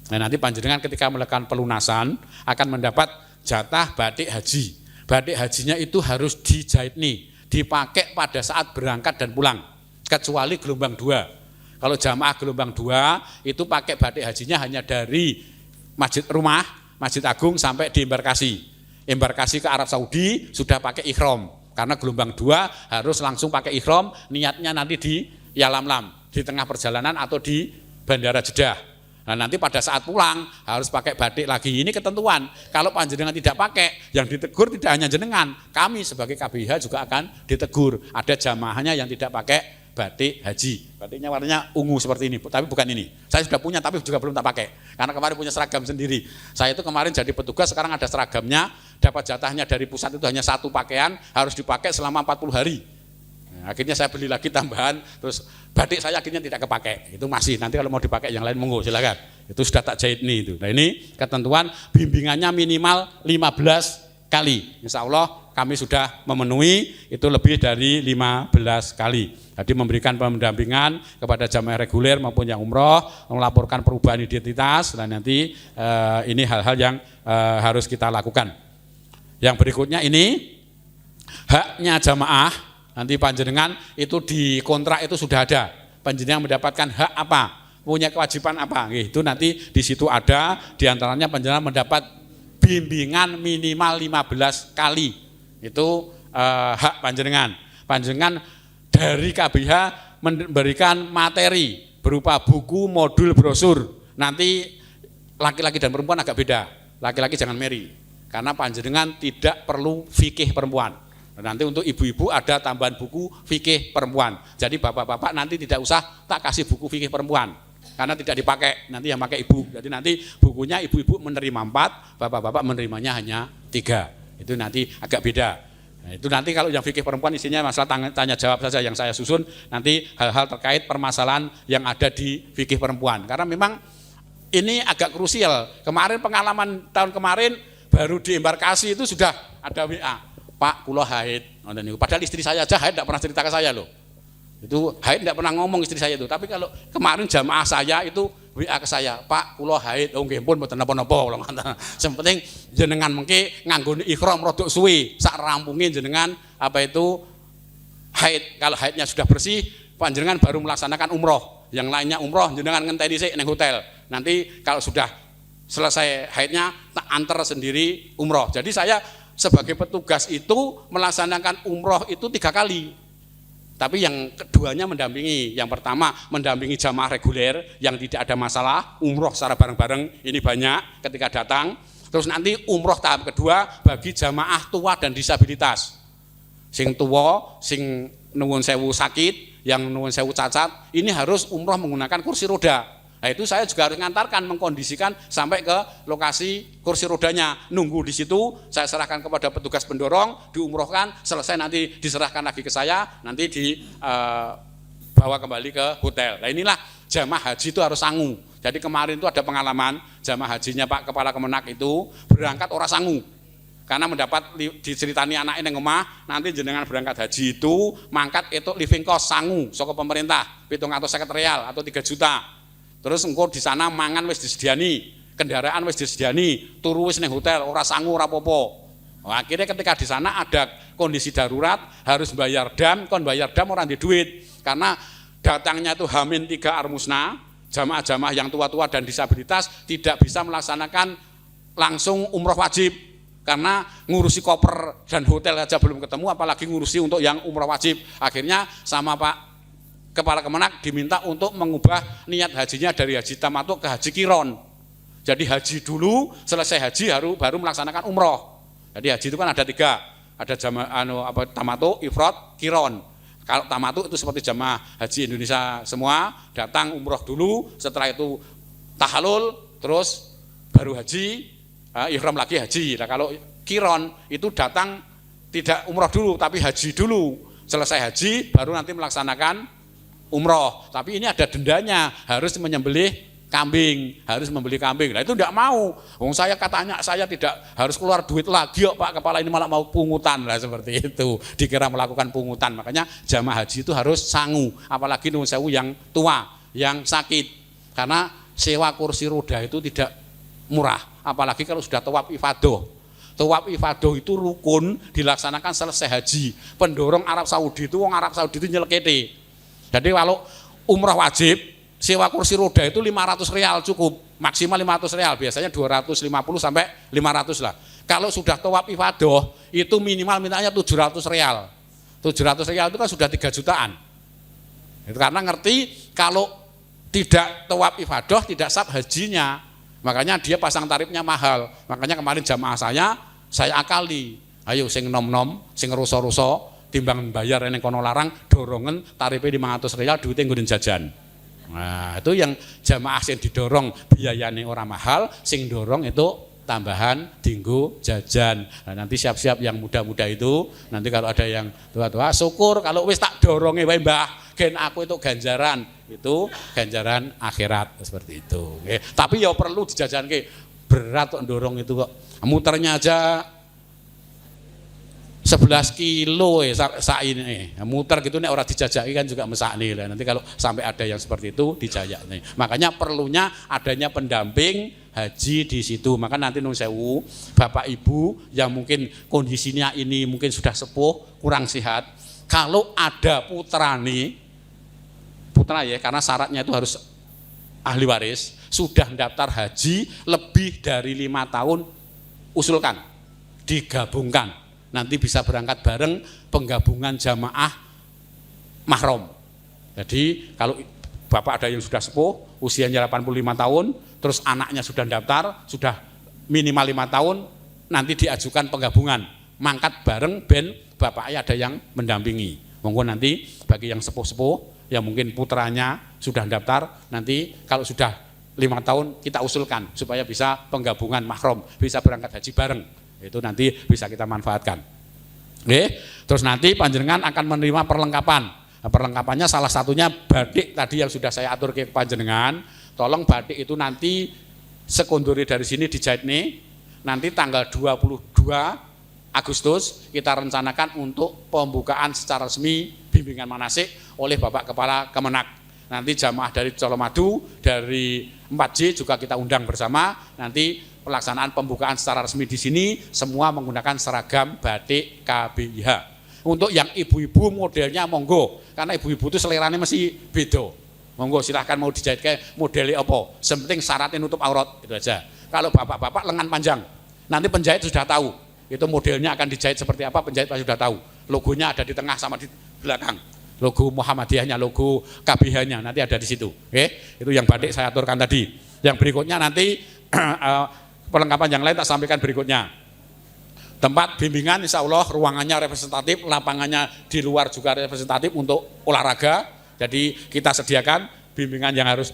Nah nanti panjenengan ketika melakukan pelunasan akan mendapat jatah batik haji. Batik hajinya itu harus dijahit nih, dipakai pada saat berangkat dan pulang, kecuali gelombang 2. Kalau jamaah gelombang 2 itu pakai batik hajinya hanya dari masjid rumah, Masjid Agung sampai di embarkasi. Embarkasi ke Arab Saudi sudah pakai ihram. Karena gelombang 2 harus langsung pakai ihram, niatnya nanti di Yalamlam, di tengah perjalanan atau di Bandara Jeddah. Nah nanti pada saat pulang harus pakai batik lagi. Ini ketentuan. Kalau panjenengan tidak pakai, yang ditegur tidak hanya jenengan, kami sebagai KBH juga akan ditegur. Ada jamaahnya yang tidak pakai batik haji. Batiknya warnanya ungu seperti ini, tapi bukan ini. Saya sudah punya tapi juga belum tak pakai. Karena kemarin punya seragam sendiri. Saya itu kemarin jadi petugas, sekarang ada seragamnya, dapat jatahnya dari pusat itu hanya 1 pakaian, harus dipakai selama 40 hari. Nah, akhirnya saya beli lagi tambahan, terus batik saya akhirnya tidak kepakai. Itu masih, nanti kalau mau dipakai yang lain monggo silakan. Itu sudah tak jahit nih itu. Nah ini ketentuan bimbingannya minimal 15 kali. Insya Allah kami sudah memenuhi itu lebih dari 15 kali. Jadi memberikan pendampingan kepada jamaah reguler maupun yang umroh, melaporkan perubahan identitas, dan nanti ini hal-hal yang harus kita lakukan. Yang berikutnya ini haknya jamaah, nanti panjenengan itu di kontrak itu sudah ada. Panjenengan mendapatkan hak apa, punya kewajiban apa, itu nanti di situ ada. Diantaranya panjenengan mendapat bimbingan minimal 15 kali. Itu hak panjenengan. Panjenengan dari KBH memberikan materi berupa buku, modul, brosur. Nanti laki-laki dan perempuan agak beda. Laki-laki jangan meri, karena panjenengan tidak perlu fikih perempuan. Nanti untuk ibu-ibu ada tambahan buku fikih perempuan. Jadi bapak-bapak nanti tidak usah tak kasih buku fikih perempuan, karena tidak dipakai, nanti yang pakai ibu. Jadi nanti bukunya ibu-ibu menerima 4, bapak-bapak menerimanya hanya 3. Itu nanti agak beda. Nah, itu nanti kalau yang fikih perempuan isinya masalah tanya jawab saja yang saya susun, nanti hal-hal terkait permasalahan yang ada di fikih perempuan. Karena memang ini agak krusial. Kemarin pengalaman tahun kemarin baru di embarkasi itu sudah ada WA. Pak, kula haid. Padahal istri saya aja haid, tidak pernah cerita ke saya loh. Itu haid tidak pernah ngomong istri saya itu. Tapi kalau kemarin jamaah saya itu WA ke saya, Pak, kula haid. Oh nggih pun mboten napa-napa. Sing penting jenengan mengki nganggo ihram rodok suwi, sak rampungin jenengan apa itu haid. Kalau haidnya sudah bersih, panjenengan baru melaksanakan umroh. Yang lainnya umroh jenengan ngenteni sik ning hotel. Nanti kalau sudah selesai haidnya tak antar sendiri umroh. Jadi saya sebagai petugas itu melaksanakan umroh itu 3 kali. Tapi yang keduanya mendampingi. Yang pertama mendampingi jamaah reguler yang tidak ada masalah, umroh secara bareng-bareng, ini banyak ketika datang. Terus nanti umroh tahap kedua bagi jamaah tua dan disabilitas. Sing tua, sing nuwun sewu sakit, yang nuwun sewu cacat, ini harus umroh menggunakan kursi roda. Nah itu saya juga harus ngantarkan, mengkondisikan sampai ke lokasi kursi rodanya. Nunggu di situ, saya serahkan kepada petugas pendorong, diumrohkan, selesai nanti diserahkan lagi ke saya, nanti dibawa kembali ke hotel. Nah inilah jamaah haji itu harus sangu. Jadi kemarin itu ada pengalaman, jamaah hajinya Pak Kepala Kemenak itu berangkat orang sangu. Karena mendapat diceritani anak ini ngomah, nanti jenengan berangkat haji itu mangkat itu living cost sangu saka pemerintah 750 real atau 3 juta. Terus engko di sana mangan wis disediani, kendaraan wis disediani, turu wis ning hotel, ora sangu ora apa-apa. Akhirnya ketika di sana ada kondisi darurat, harus bayar dam, kon bayar dam ora ndek duit. Karena datangnya itu H-3 Armusna, jamaah-jamaah yang tua-tua dan disabilitas tidak bisa melaksanakan langsung umroh wajib. Karena ngurusi koper dan hotel aja belum ketemu, apalagi ngurusi untuk yang umroh wajib. Akhirnya sama Pak Kepala Kemenak diminta untuk mengubah niat hajinya dari haji tamattu ke haji kiron. Jadi haji dulu, selesai haji baru melaksanakan umroh. Jadi haji itu kan ada 3, ada tamattu, ifrad, kiron. Kalau tamattu itu seperti jamaah haji Indonesia semua, datang umroh dulu, setelah itu tahalul, terus baru haji, ihram lagi haji. Nah, kalau kiron itu datang tidak umroh dulu tapi haji dulu. Selesai haji baru nanti melaksanakan umroh. Tapi ini ada dendanya, harus menyembelih kambing, harus membeli kambing. Nah itu tidak mau. Wong saya katanya saya tidak harus keluar duit lagi kok Pak, kepala ini malah mau pungutan lah seperti itu. Dikira melakukan pungutan. Makanya jamaah haji itu harus sangu, apalagi nuwun sewu yang tua, yang sakit. Karena sewa kursi roda itu tidak murah, apalagi kalau sudah tawaf ifadah. Tawaf ifadah itu rukun, dilaksanakan selesai haji. Pendorong Arab Saudi itu, wong Arab Saudi itu nyelekete. Jadi kalau umrah wajib sewa kursi roda itu 500 real cukup, maksimal 500 real, biasanya 250 sampai 500 lah. Kalau sudah tawaf ifadah itu minimal mintanya 700 real. 700 real itu kan sudah 3 jutaan. Itu karena ngerti kalau tidak tawaf ifadah tidak sah hajinya. Makanya dia pasang tarifnya mahal. Makanya kemarin jamaah saya akali. Ayo sing nom-nom, sing ruso-ruso, timbang bayar yang kono larang, dorongan tarifnya 500 real, duitnya nggon jajan. Nah, itu yang jamaah yang didorong biayanya orang mahal, sing dorong itu tambahan dinggo jajan. Nah, nanti siap-siap yang muda-muda itu, nanti kalau ada yang tua-tua syukur kalau wis tak doronge wae Mbah, gen aku itu ganjaran akhirat seperti itu. Oke. Tapi ya perlu dijajanke, berat kok dorong itu kok. Muternya aja 11 kilo sak ini muter gitu nek ora dijajaki kan juga mesakne lah. Nanti kalau sampai ada yang seperti itu dijajakne. Makanya perlunya adanya pendamping haji di situ. Maka nanti nuwun sewu Bapak Ibu yang mungkin kondisinya ini mungkin sudah sepuh, kurang sehat, kalau ada putra ya, karena syaratnya itu harus ahli waris, sudah mendaftar haji lebih dari 5 tahun, usulkan digabungkan. Nanti bisa berangkat bareng penggabungan jamaah mahram. Jadi kalau bapak ada yang sudah sepuh, usianya 85 tahun, terus anaknya sudah daftar, sudah minimal 5 tahun, nanti diajukan penggabungan, mangkat bareng ben bapaknya ada yang mendampingi. Monggo nanti bagi yang sepuh-sepuh, yang mungkin putranya sudah daftar, nanti kalau sudah 5 tahun kita usulkan supaya bisa penggabungan mahram, bisa berangkat haji bareng. Itu nanti bisa kita manfaatkan. Oke, terus nanti panjenengan akan menerima perlengkapan. Nah, perlengkapannya salah satunya batik tadi yang sudah saya atur ke panjenengan. Tolong batik itu nanti sekondori dari sini dijahit nih. Nanti tanggal 22 Agustus kita rencanakan untuk pembukaan secara resmi bimbingan manasik oleh Bapak Kepala Kemenak. Nanti jamaah dari Colomadu, dari 4J juga kita undang bersama. Nanti pelaksanaan pembukaan secara resmi di sini semua menggunakan seragam batik KBIH. Untuk yang ibu-ibu modelnya monggo, karena ibu-ibu itu seleranya masih beda. Monggo silahkan mau dijahit kayak modelnya apa. Sepenting syaratnya nutup aurat itu aja. Kalau bapak-bapak lengan panjang, nanti penjahit sudah tahu. Itu modelnya akan dijahit seperti apa, penjahit pasti sudah tahu. Logonya ada di tengah sama di belakang. Logo Muhammadiyahnya, logo KBIH-nya nanti ada di situ. Oke, itu yang batik saya aturkan tadi. Yang berikutnya nanti perlengkapan yang lain tak sampaikan berikutnya. Tempat bimbingan insya Allah ruangannya representatif, lapangannya di luar juga representatif untuk olahraga. Jadi kita sediakan bimbingan yang harus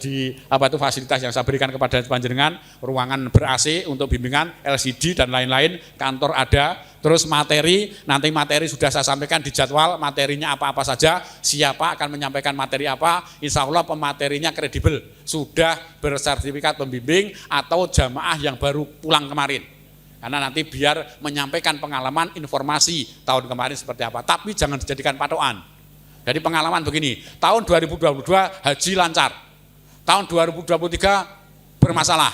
fasilitas yang saya berikan kepada panjenengan, ruangan ber-AC untuk bimbingan, LCD dan lain-lain, kantor ada, terus nanti materi sudah saya sampaikan di jadwal, materinya apa-apa saja, siapa akan menyampaikan materi apa, insya Allah pematerinya kredibel, sudah bersertifikat pembimbing atau jamaah yang baru pulang kemarin. Karena nanti biar menyampaikan pengalaman, informasi tahun kemarin seperti apa, tapi jangan dijadikan patokan. Jadi pengalaman begini, tahun 2022 haji lancar, tahun 2023 bermasalah,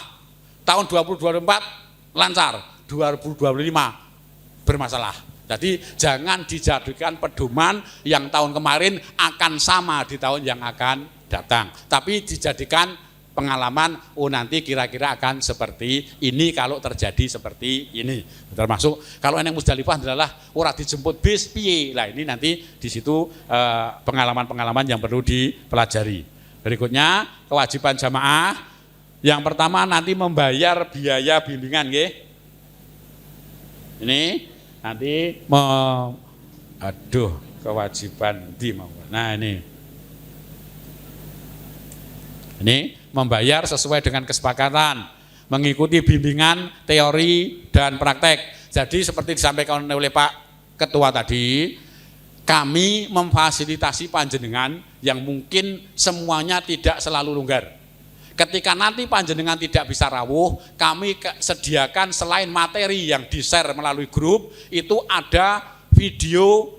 tahun 2024 lancar, 2025 bermasalah. Jadi jangan dijadikan pedoman yang tahun kemarin akan sama di tahun yang akan datang, tapi dijadikan pengalaman, nanti kira-kira akan seperti ini kalau terjadi seperti ini. Termasuk kalau yang Musdalifah adalah ora dijemput bis piye. Lah ini nanti di situ pengalaman-pengalaman yang perlu dipelajari. Berikutnya kewajiban jamaah. Yang pertama nanti membayar biaya bimbingan nggih. Ini nanti kewajiban di mau. Nah ini membayar sesuai dengan kesepakatan. mengikuti bimbingan teori dan praktek. Jadi seperti disampaikan oleh Pak Ketua tadi, kami memfasilitasi panjenengan yang mungkin semuanya tidak selalu longgar. Ketika nanti panjenengan tidak bisa rawuh, kami sediakan selain materi yang di-share melalui grup, itu ada video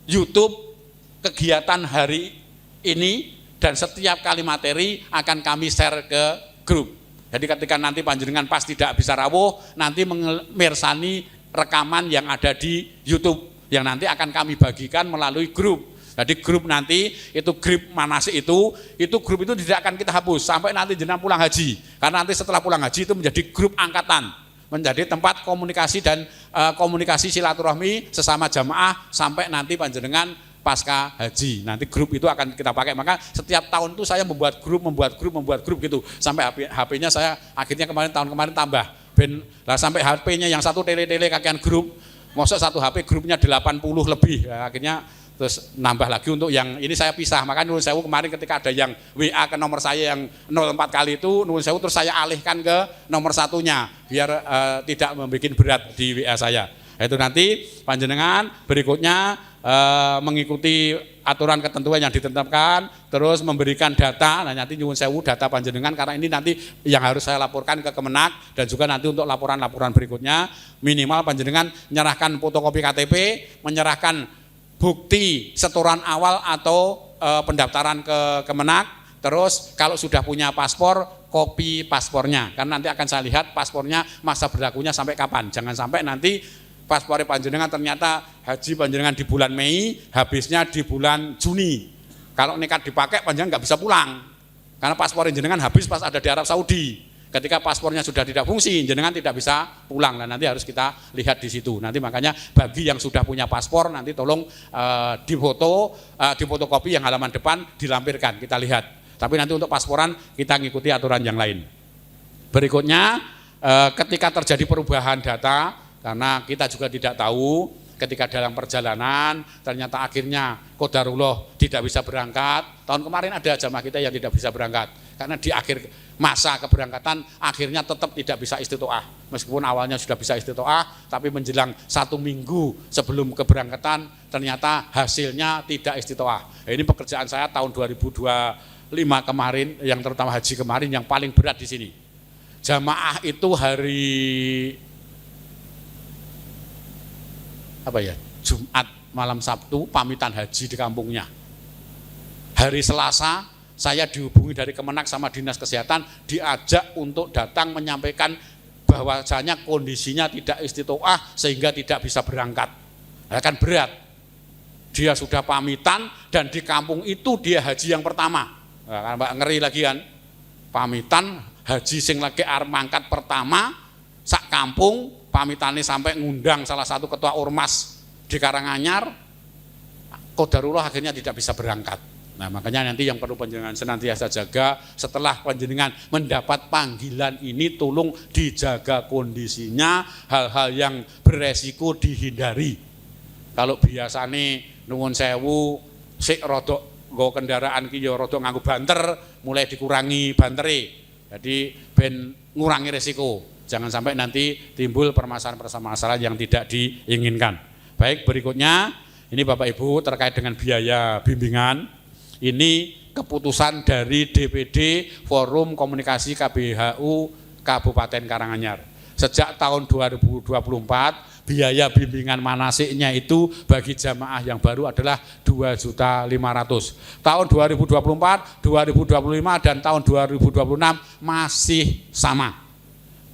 YouTube kegiatan hari ini, dan setiap kali materi akan kami share ke grup. Jadi ketika nanti panjenengan pas tidak bisa rawuh, nanti memirsani rekaman yang ada di YouTube yang nanti akan kami bagikan melalui grup. Jadi grup nanti itu grup manasik itu grup itu tidak akan kita hapus sampai nanti jenengan pulang haji. Karena nanti setelah pulang haji itu menjadi grup angkatan, menjadi tempat komunikasi dan komunikasi silaturahmi sesama jamaah sampai nanti panjenengan pasca haji. Nanti grup itu akan kita pakai. Maka setiap tahun itu saya membuat grup gitu. Sampai HP-nya saya akhirnya tahun kemarin tambah. Sampai HP-nya yang satu tele-tele kakian grup. Mosok satu HP grupnya 80 lebih. Ya, akhirnya terus nambah lagi untuk yang ini saya pisah. Maka nuwun sewu kemarin ketika ada yang WA ke nomor saya yang 04 kali itu, nuwun sewu terus saya alihkan ke nomor satunya biar tidak membuat berat di WA saya. Itu nanti panjenengan berikutnya mengikuti aturan ketentuan yang ditetapkan, terus memberikan data. Nah nanti nyuwun sewu data panjenengan karena ini nanti yang harus saya laporkan ke Kemenak, dan juga nanti untuk laporan-laporan berikutnya minimal panjenengan menyerahkan fotokopi KTP, menyerahkan bukti setoran awal atau pendaftaran ke Kemenak. Terus kalau sudah punya paspor, kopi paspornya, karena nanti akan saya lihat paspornya masa berlakunya sampai kapan. Jangan sampai nanti paspor panjenengan ternyata haji panjenengan di bulan Mei, habisnya di bulan Juni. Kalau nekat dipakai panjenengan nggak bisa pulang, karena paspor panjenengan habis pas ada di Arab Saudi. Ketika paspornya sudah tidak fungsi, jenengan tidak bisa pulang. Nah nanti harus kita lihat di situ. Nanti makanya bagi yang sudah punya paspor nanti tolong difoto, difotokopi yang halaman depan dilampirkan, kita lihat. Tapi nanti untuk pasporan kita ngikuti aturan yang lain. Berikutnya ketika terjadi perubahan data, karena kita juga tidak tahu ketika dalam perjalanan ternyata akhirnya qadarullah tidak bisa berangkat. Tahun kemarin ada jamaah kita yang tidak bisa berangkat karena di akhir masa keberangkatan akhirnya tetap tidak bisa istitoah. Meskipun awalnya sudah bisa istitoah, tapi menjelang 1 minggu sebelum keberangkatan ternyata hasilnya tidak istitoah. Ini pekerjaan saya tahun 2025 kemarin, yang terutama haji kemarin yang paling berat di sini. Jamaah itu hari Jumat malam Sabtu pamitan haji di kampungnya. Hari Selasa saya dihubungi dari Kemenak sama Dinas Kesehatan, diajak untuk datang menyampaikan bahwasanya kondisinya tidak istitoah sehingga tidak bisa berangkat. Nah, kan berat. Dia sudah pamitan dan di kampung itu dia haji yang pertama. Nah, kan ngeri lagi kan. Pamitan haji sing lagi arep mangkat pertama sak kampung, pamitannya sampai ngundang salah satu ketua ormas di Karanganyar. Qadarullah akhirnya tidak bisa berangkat. Nah makanya nanti yang perlu panjenengan senantiasa jaga, setelah panjenengan mendapat panggilan ini tolong dijaga kondisinya, hal-hal yang beresiko dihindari. Kalau biasanya nuwun sewu sik rodok nggo kendaraan ki ya rodok nganggo banter, mulai dikurangi bantere. Jadi ben ngurangi resiko. Jangan sampai nanti timbul permasalahan-permasalahan yang tidak diinginkan. Baik, berikutnya ini Bapak Ibu terkait dengan biaya bimbingan. Ini keputusan dari DPD Forum Komunikasi KBHU Kabupaten Karanganyar. Sejak tahun 2024 biaya bimbingan manasiknya itu bagi jamaah yang baru adalah 2.500.000. Tahun 2024, 2025 dan tahun 2026 masih sama.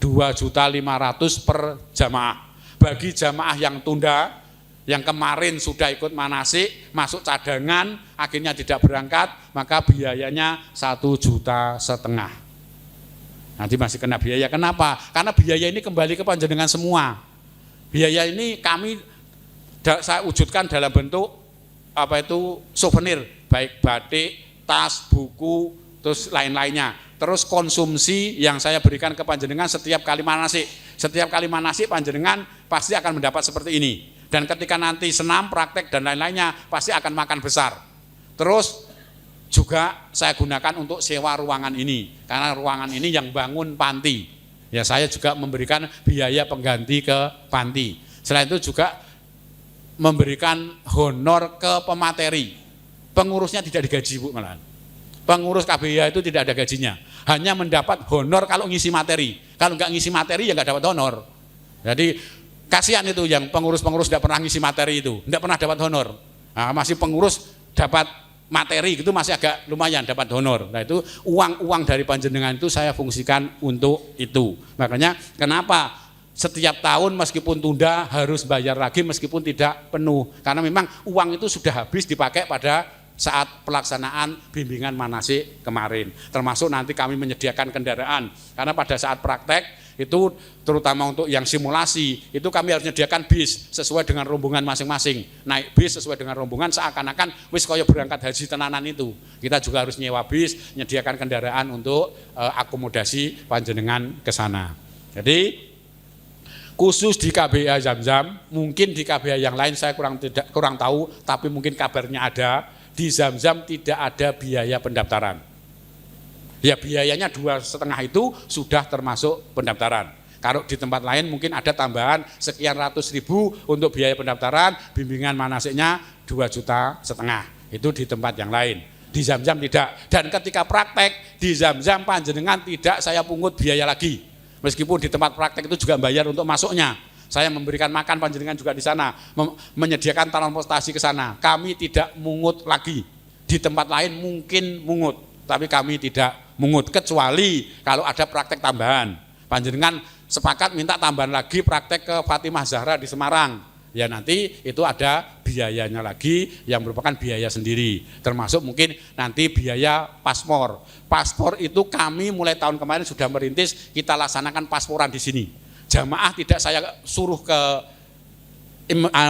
2.500.000 per jamaah. Bagi jamaah yang tunda, yang kemarin sudah ikut manasik, masuk cadangan, akhirnya tidak berangkat, maka biayanya 1,5 juta. Nanti masih kena biaya. Kenapa? Karena biaya ini kembali ke panjenengan semua. Biaya ini saya wujudkan dalam bentuk souvenir, baik batik, tas, buku, terus lain-lainnya. Terus konsumsi yang saya berikan ke panjenengan setiap kali manasik. Setiap kali manasik panjenengan pasti akan mendapat seperti ini. Dan ketika nanti senam, praktek dan lain-lainnya pasti akan makan besar. Terus juga saya gunakan untuk sewa ruangan ini. Karena ruangan ini yang bangun panti. Ya saya juga memberikan biaya pengganti ke panti. Selain itu juga memberikan honor ke pemateri. Pengurusnya tidak digaji Bu malahan. Pengurus KBH itu tidak ada gajinya. Hanya mendapat honor kalau ngisi materi. Kalau nggak ngisi materi ya nggak dapat honor. Jadi kasihan itu yang pengurus-pengurus tidak pernah ngisi materi itu, tidak pernah dapat honor. Nah, masih pengurus dapat materi itu masih agak lumayan dapat honor. Nah itu uang dari panjenengan itu saya fungsikan untuk itu. Makanya kenapa setiap tahun meskipun tunda harus bayar lagi meskipun tidak penuh. Karena memang uang itu sudah habis dipakai pada saat pelaksanaan bimbingan manasik kemarin. Termasuk nanti kami menyediakan kendaraan. Karena pada saat praktek itu terutama untuk yang simulasi itu kami harus menyediakan bis sesuai dengan rombongan masing-masing. Naik bis sesuai dengan rombongan seakan-akan wis kaya berangkat haji tenanan itu. Kita juga harus nyewa bis, menyediakan kendaraan untuk akomodasi panjenengan ke sana. Jadi khusus di KBH Zamzam, mungkin di KBH yang lain saya kurang tahu, tapi mungkin kabarnya ada. Di Zamzam tidak ada biaya pendaftaran. Ya biayanya 2,5 itu sudah termasuk pendaftaran. Kalau di tempat lain mungkin ada tambahan sekian ratus ribu untuk biaya pendaftaran, bimbingan manasiknya 2,5 juta. Itu di tempat yang lain. Di Zamzam tidak. Dan ketika praktek di Zamzam panjenengan tidak saya pungut biaya lagi. Meskipun di tempat praktek itu juga bayar untuk masuknya. Saya memberikan makan panjenengan juga di sana, menyediakan transportasi ke sana. Kami tidak mungut lagi. Di tempat lain mungkin mungut, tapi kami tidak mungut kecuali kalau ada praktek tambahan. Panjenengan sepakat minta tambahan lagi praktek ke Fatimah Zahra di Semarang. Ya nanti itu ada biayanya lagi yang merupakan biaya sendiri. Termasuk mungkin nanti biaya paspor. Paspor itu kami mulai tahun kemarin sudah merintis kita laksanakan pasporan di sini. Jamaah tidak saya suruh ke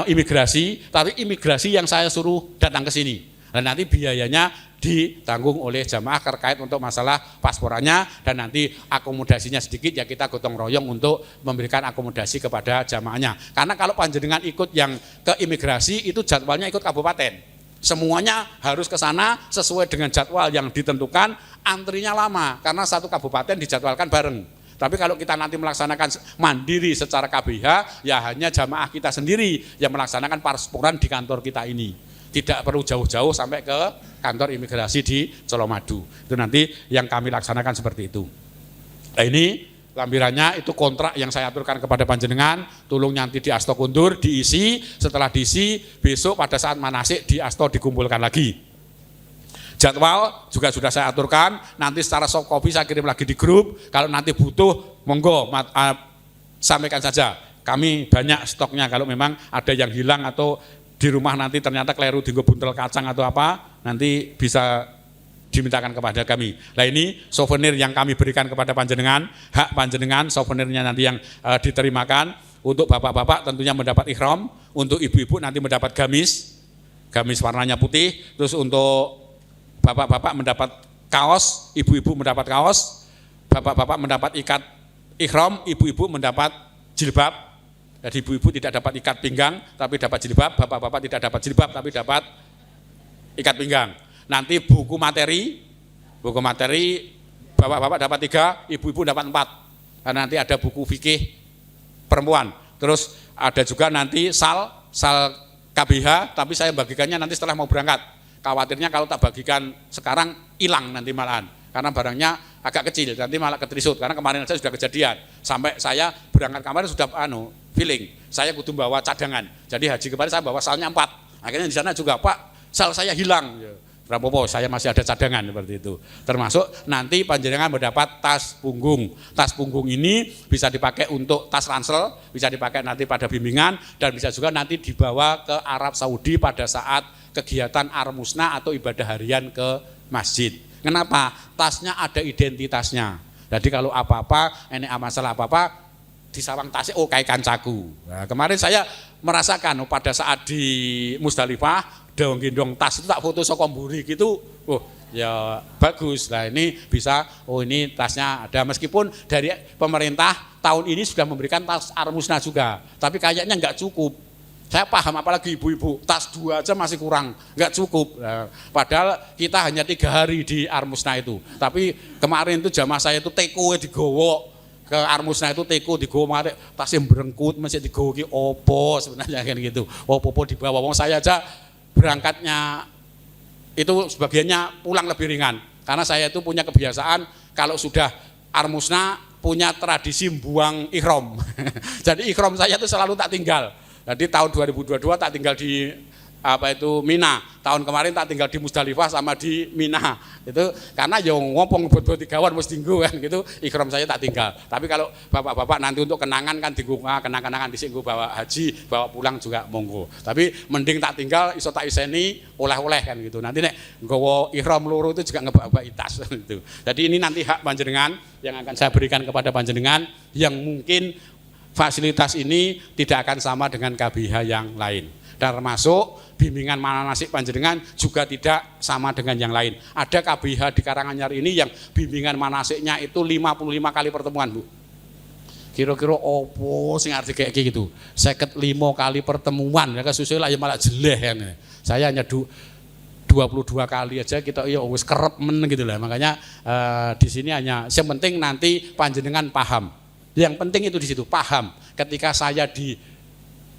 imigrasi, tapi imigrasi yang saya suruh datang ke sini. Dan nanti biayanya ditanggung oleh jamaah terkait untuk masalah pasporannya dan nanti akomodasinya sedikit ya kita gotong royong untuk memberikan akomodasi kepada jamaahnya. Karena kalau panjenengan ikut yang ke imigrasi itu jadwalnya ikut kabupaten. Semuanya harus ke sana sesuai dengan jadwal yang ditentukan, antrinya lama karena satu kabupaten dijadwalkan bareng. Tapi kalau kita nanti melaksanakan mandiri secara KBH, ya hanya jamaah kita sendiri yang melaksanakan pasporan di kantor kita ini. Tidak perlu jauh-jauh sampai ke kantor imigrasi di Colomadu. Itu nanti yang kami laksanakan seperti itu. Nah ini lampirannya itu kontrak yang saya aturkan kepada panjenengan, tolong nanti di Asto Kundur diisi, setelah diisi besok pada saat manasik di Asto dikumpulkan lagi. Jadwal juga sudah saya aturkan, nanti secara soft copy saya kirim lagi di grup, kalau nanti butuh monggo sampaikan saja. Kami banyak stoknya kalau memang ada yang hilang atau di rumah nanti ternyata keliru tinggal buntel kacang atau apa, nanti bisa dimintakan kepada kami. Nah ini souvenir yang kami berikan kepada panjenengan, hak panjenengan, souvenirnya nanti yang diterimakan. Untuk bapak-bapak tentunya mendapat ihram, untuk ibu-ibu nanti mendapat gamis warnanya putih, terus untuk bapak-bapak mendapat kaos, ibu-ibu mendapat kaos, bapak-bapak mendapat ikat ihram, ibu-ibu mendapat jilbab. Jadi ibu-ibu tidak dapat ikat pinggang, tapi dapat jilbab, bapak-bapak tidak dapat jilbab, tapi dapat ikat pinggang. Nanti buku materi, bapak-bapak dapat 3, ibu-ibu dapat 4. Dan nanti ada buku fikih perempuan. Terus ada juga nanti sal KBH, tapi saya bagikannya nanti setelah mau berangkat. Khawatirnya kalau tak bagikan sekarang hilang nanti malahan. Karena barangnya agak kecil, nanti malah ketrisut. Karena kemarin saya sudah kejadian. Sampai saya berangkat kemarin sudah feeling. Saya kudu bawa cadangan. Jadi haji kemarin saya bawa salnya 4. Akhirnya di sana juga Pak, sal saya hilang. Rapopo, saya masih ada cadangan seperti itu. Termasuk nanti panjenengan mendapat tas punggung. Tas punggung ini bisa dipakai untuk tas ransel, bisa dipakai nanti pada bimbingan, dan bisa juga nanti dibawa ke Arab Saudi pada saat kegiatan armusna atau ibadah harian ke masjid. Kenapa? Tasnya ada identitasnya. Jadi kalau apa-apa, ini masalah apa-apa, disawang tasnya, oh kayak kancaku. Nah, kemarin saya merasakan pada saat di Musdalifah, gendong tas itu tak foto saka mburi gitu, oh ya bagus. Nah ini bisa, oh ini tasnya ada, meskipun dari pemerintah tahun ini sudah memberikan tas armusna juga, tapi kayaknya nggak cukup. Saya paham, apalagi ibu-ibu, tas 2 aja masih kurang, nggak cukup. Nah, padahal kita hanya 3 hari di armusna itu, tapi kemarin itu jamaah saya itu teko digowo, ke Armusna itu teko digowo mari tasih brengkut masih digowo ki opo sebenarnya kan gitu. Opo dibawa wong saya aja berangkatnya itu sebagiannya pulang lebih ringan karena saya itu punya kebiasaan kalau sudah Armusna punya tradisi buang ihram. Jadi ihram saya itu selalu tak tinggal. Jadi tahun 2022 tak tinggal di Mina, tahun kemarin tak tinggal di Musdalifah sama di Mina. Itu karena yang ngopong buat tigawan mesti tinggu kan gitu, ihram saya tak tinggal. Tapi kalau bapak-bapak nanti untuk kenangan kan tinggu kenang-kenangan di sini bawa haji, bawa pulang juga monggo. Tapi mending tak tinggal iso tak iseni oleh-oleh kan gitu. Nanti nek nggawa ihram loro itu juga ngebak-baki tas gitu. Jadi ini nanti hak panjenengan yang akan saya berikan kepada panjenengan yang mungkin fasilitas ini tidak akan sama dengan KBH yang lain. Dan termasuk bimbingan manasik panjenengan juga tidak sama dengan yang lain. Ada KBH di Karanganyar ini yang bimbingan manasiknya itu 55 kali pertemuan, Bu. Kira-kira opo sing arti kayak gitu. 55 kali pertemuan, ya kesusul lah ya malah jeleh kan. Saya hanya 22 kali aja kita ya wis kerep men gitu lah. Makanya di sini hanya yang penting nanti panjenengan paham. Yang penting itu di situ paham. Ketika saya di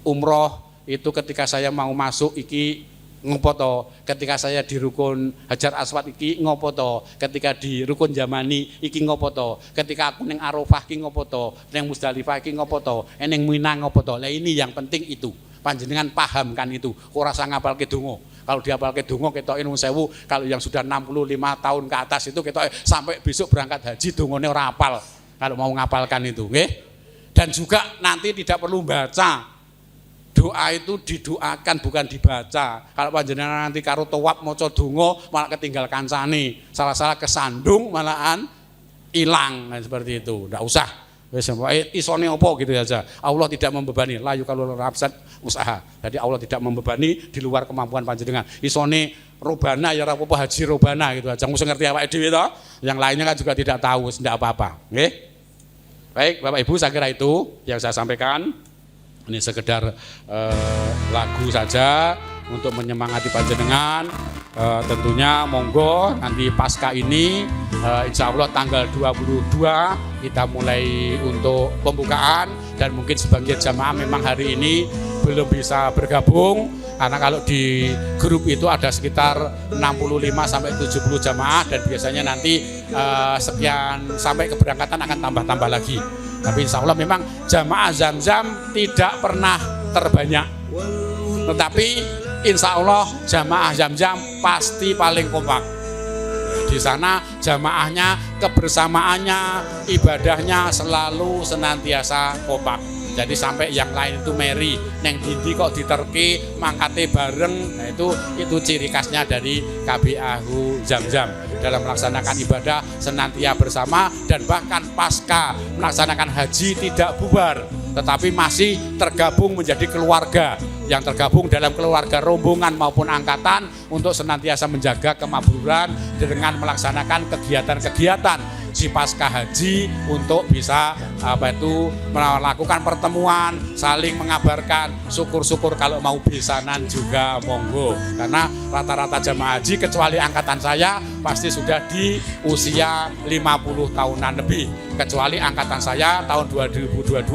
umroh itu ketika saya mau masuk iki ngopoto, ketika saya di rukun Hajar Aswad iki ngopoto, ketika di rukun Yamani iki ngopoto, ketika aku ning Arafah iki ngopoto, ning Musdalifah iki ngopoto, ning Mina ngopoto. Lah ini yang penting itu. Panjenengan paham kan itu. Ora usah ngapalke donga. Kalau diapalke donga ketoke nuwun sewu, kalau yang sudah 65 tahun ke atas itu ketoke sampai besok berangkat haji dongane ora hafal. Kalau mau ngapalkan itu, nggih. Dan juga nanti tidak perlu baca. Doa itu didoakan bukan dibaca. Kalau panjenengan nanti karo tawaf maca donga malah ketinggal kancane, salah-salah kesandung malahan hilang seperti itu. Enggak usah. Wis isone apa gitu saja. Allah tidak membebani, la yukallu nafsan usaha. Jadi Allah tidak membebani di luar kemampuan panjenengan. Isone robana ya ora apa-apa haji robana gitu aja. Mesti ngerti awake dhewe to. Yang lainnya kan juga tidak tahu, tidak apa-apa. Nggih. Baik, Bapak Ibu saya kira itu yang saya sampaikan. Ini sekedar lagu saja untuk menyemangati panjenengan. Tentunya monggo nanti pasca ini insya Allah tanggal 22 kita mulai untuk pembukaan dan mungkin sebagian jamaah memang hari ini belum bisa bergabung karena kalau di grup itu ada sekitar 65 sampai 70 jamaah dan biasanya nanti sekian sampai keberangkatan akan tambah-tambah lagi. Tapi insya Allah memang jamaah Zamzam tidak pernah terbanyak. Tetapi insya Allah jamaah Zamzam pasti paling kompak. Di sana jamaahnya, kebersamaannya, ibadahnya selalu senantiasa kompak. Jadi sampai yang lain itu meri, neng dindi kok diterki, mangkate bareng, nah itu ciri khasnya dari KBAHU Zamzam dalam melaksanakan ibadah senantiasa bersama dan bahkan pasca melaksanakan haji tidak bubar, tetapi masih tergabung menjadi keluarga yang tergabung dalam keluarga rombongan maupun angkatan untuk senantiasa menjaga kemakmuran dengan melaksanakan kegiatan-kegiatan si pasca haji untuk bisa melakukan pertemuan, saling mengabarkan, syukur-syukur kalau mau besanan juga monggo. Karena rata-rata jamaah haji kecuali angkatan saya pasti sudah di usia 50 tahunan lebih. Kecuali angkatan saya tahun 2022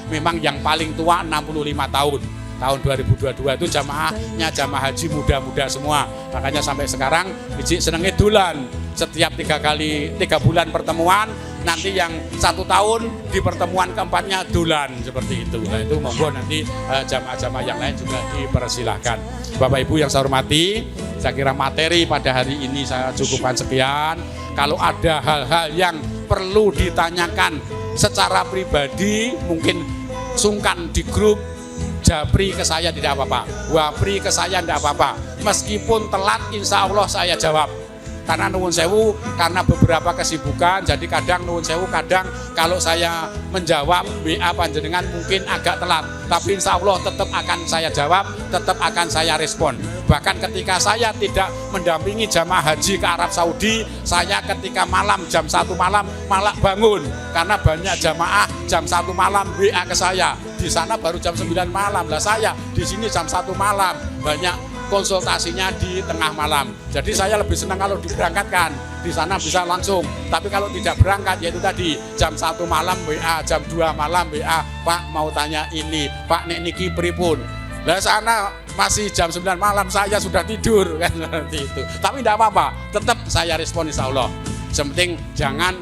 memang yang paling tua 65 tahun. Tahun 2022 itu jamaahnya jamaah haji muda-muda semua. Makanya sampai sekarang Iji senengnya dolan. Setiap 3 bulan pertemuan, nanti yang 1 tahun di pertemuan keempatnya dolan seperti itu. Nah itu monggo nanti jamaah-jamaah yang lain juga dipersilahkan. Bapak Ibu yang saya hormati, saya kira materi pada hari ini saya cukupkan sekian. Kalau ada hal-hal yang perlu ditanyakan secara pribadi, mungkin sungkan di grup, japri ke saya tidak apa-apa, wapri ke saya tidak apa-apa. Meskipun telat insya Allah saya jawab. Karena nuwun sewu, karena beberapa kesibukan, jadi kadang nuwun sewu, kadang kalau saya menjawab WA panjenengan mungkin agak telat. Tapi insya Allah tetap akan saya jawab, tetap akan saya respon. Bahkan ketika saya tidak mendampingi jamaah haji ke Arab Saudi, saya ketika malam jam 1 malam malah bangun. Karena banyak jamaah jam 1 malam WA ke saya. Di sana baru jam 9 malam, lah saya di sini jam 1 malam. Banyak konsultasinya di tengah malam. Jadi saya lebih senang kalau diberangkatkan, di sana bisa langsung. Tapi kalau tidak berangkat, yaitu tadi jam 1 malam WA, jam 2 malam WA, Pak mau tanya ini, Pak nek niki pripun. Lah sana masih jam 9 malam saya sudah tidur kan seperti itu. Tapi tidak apa-apa, tetap saya respon insya Allah. Yang penting jangan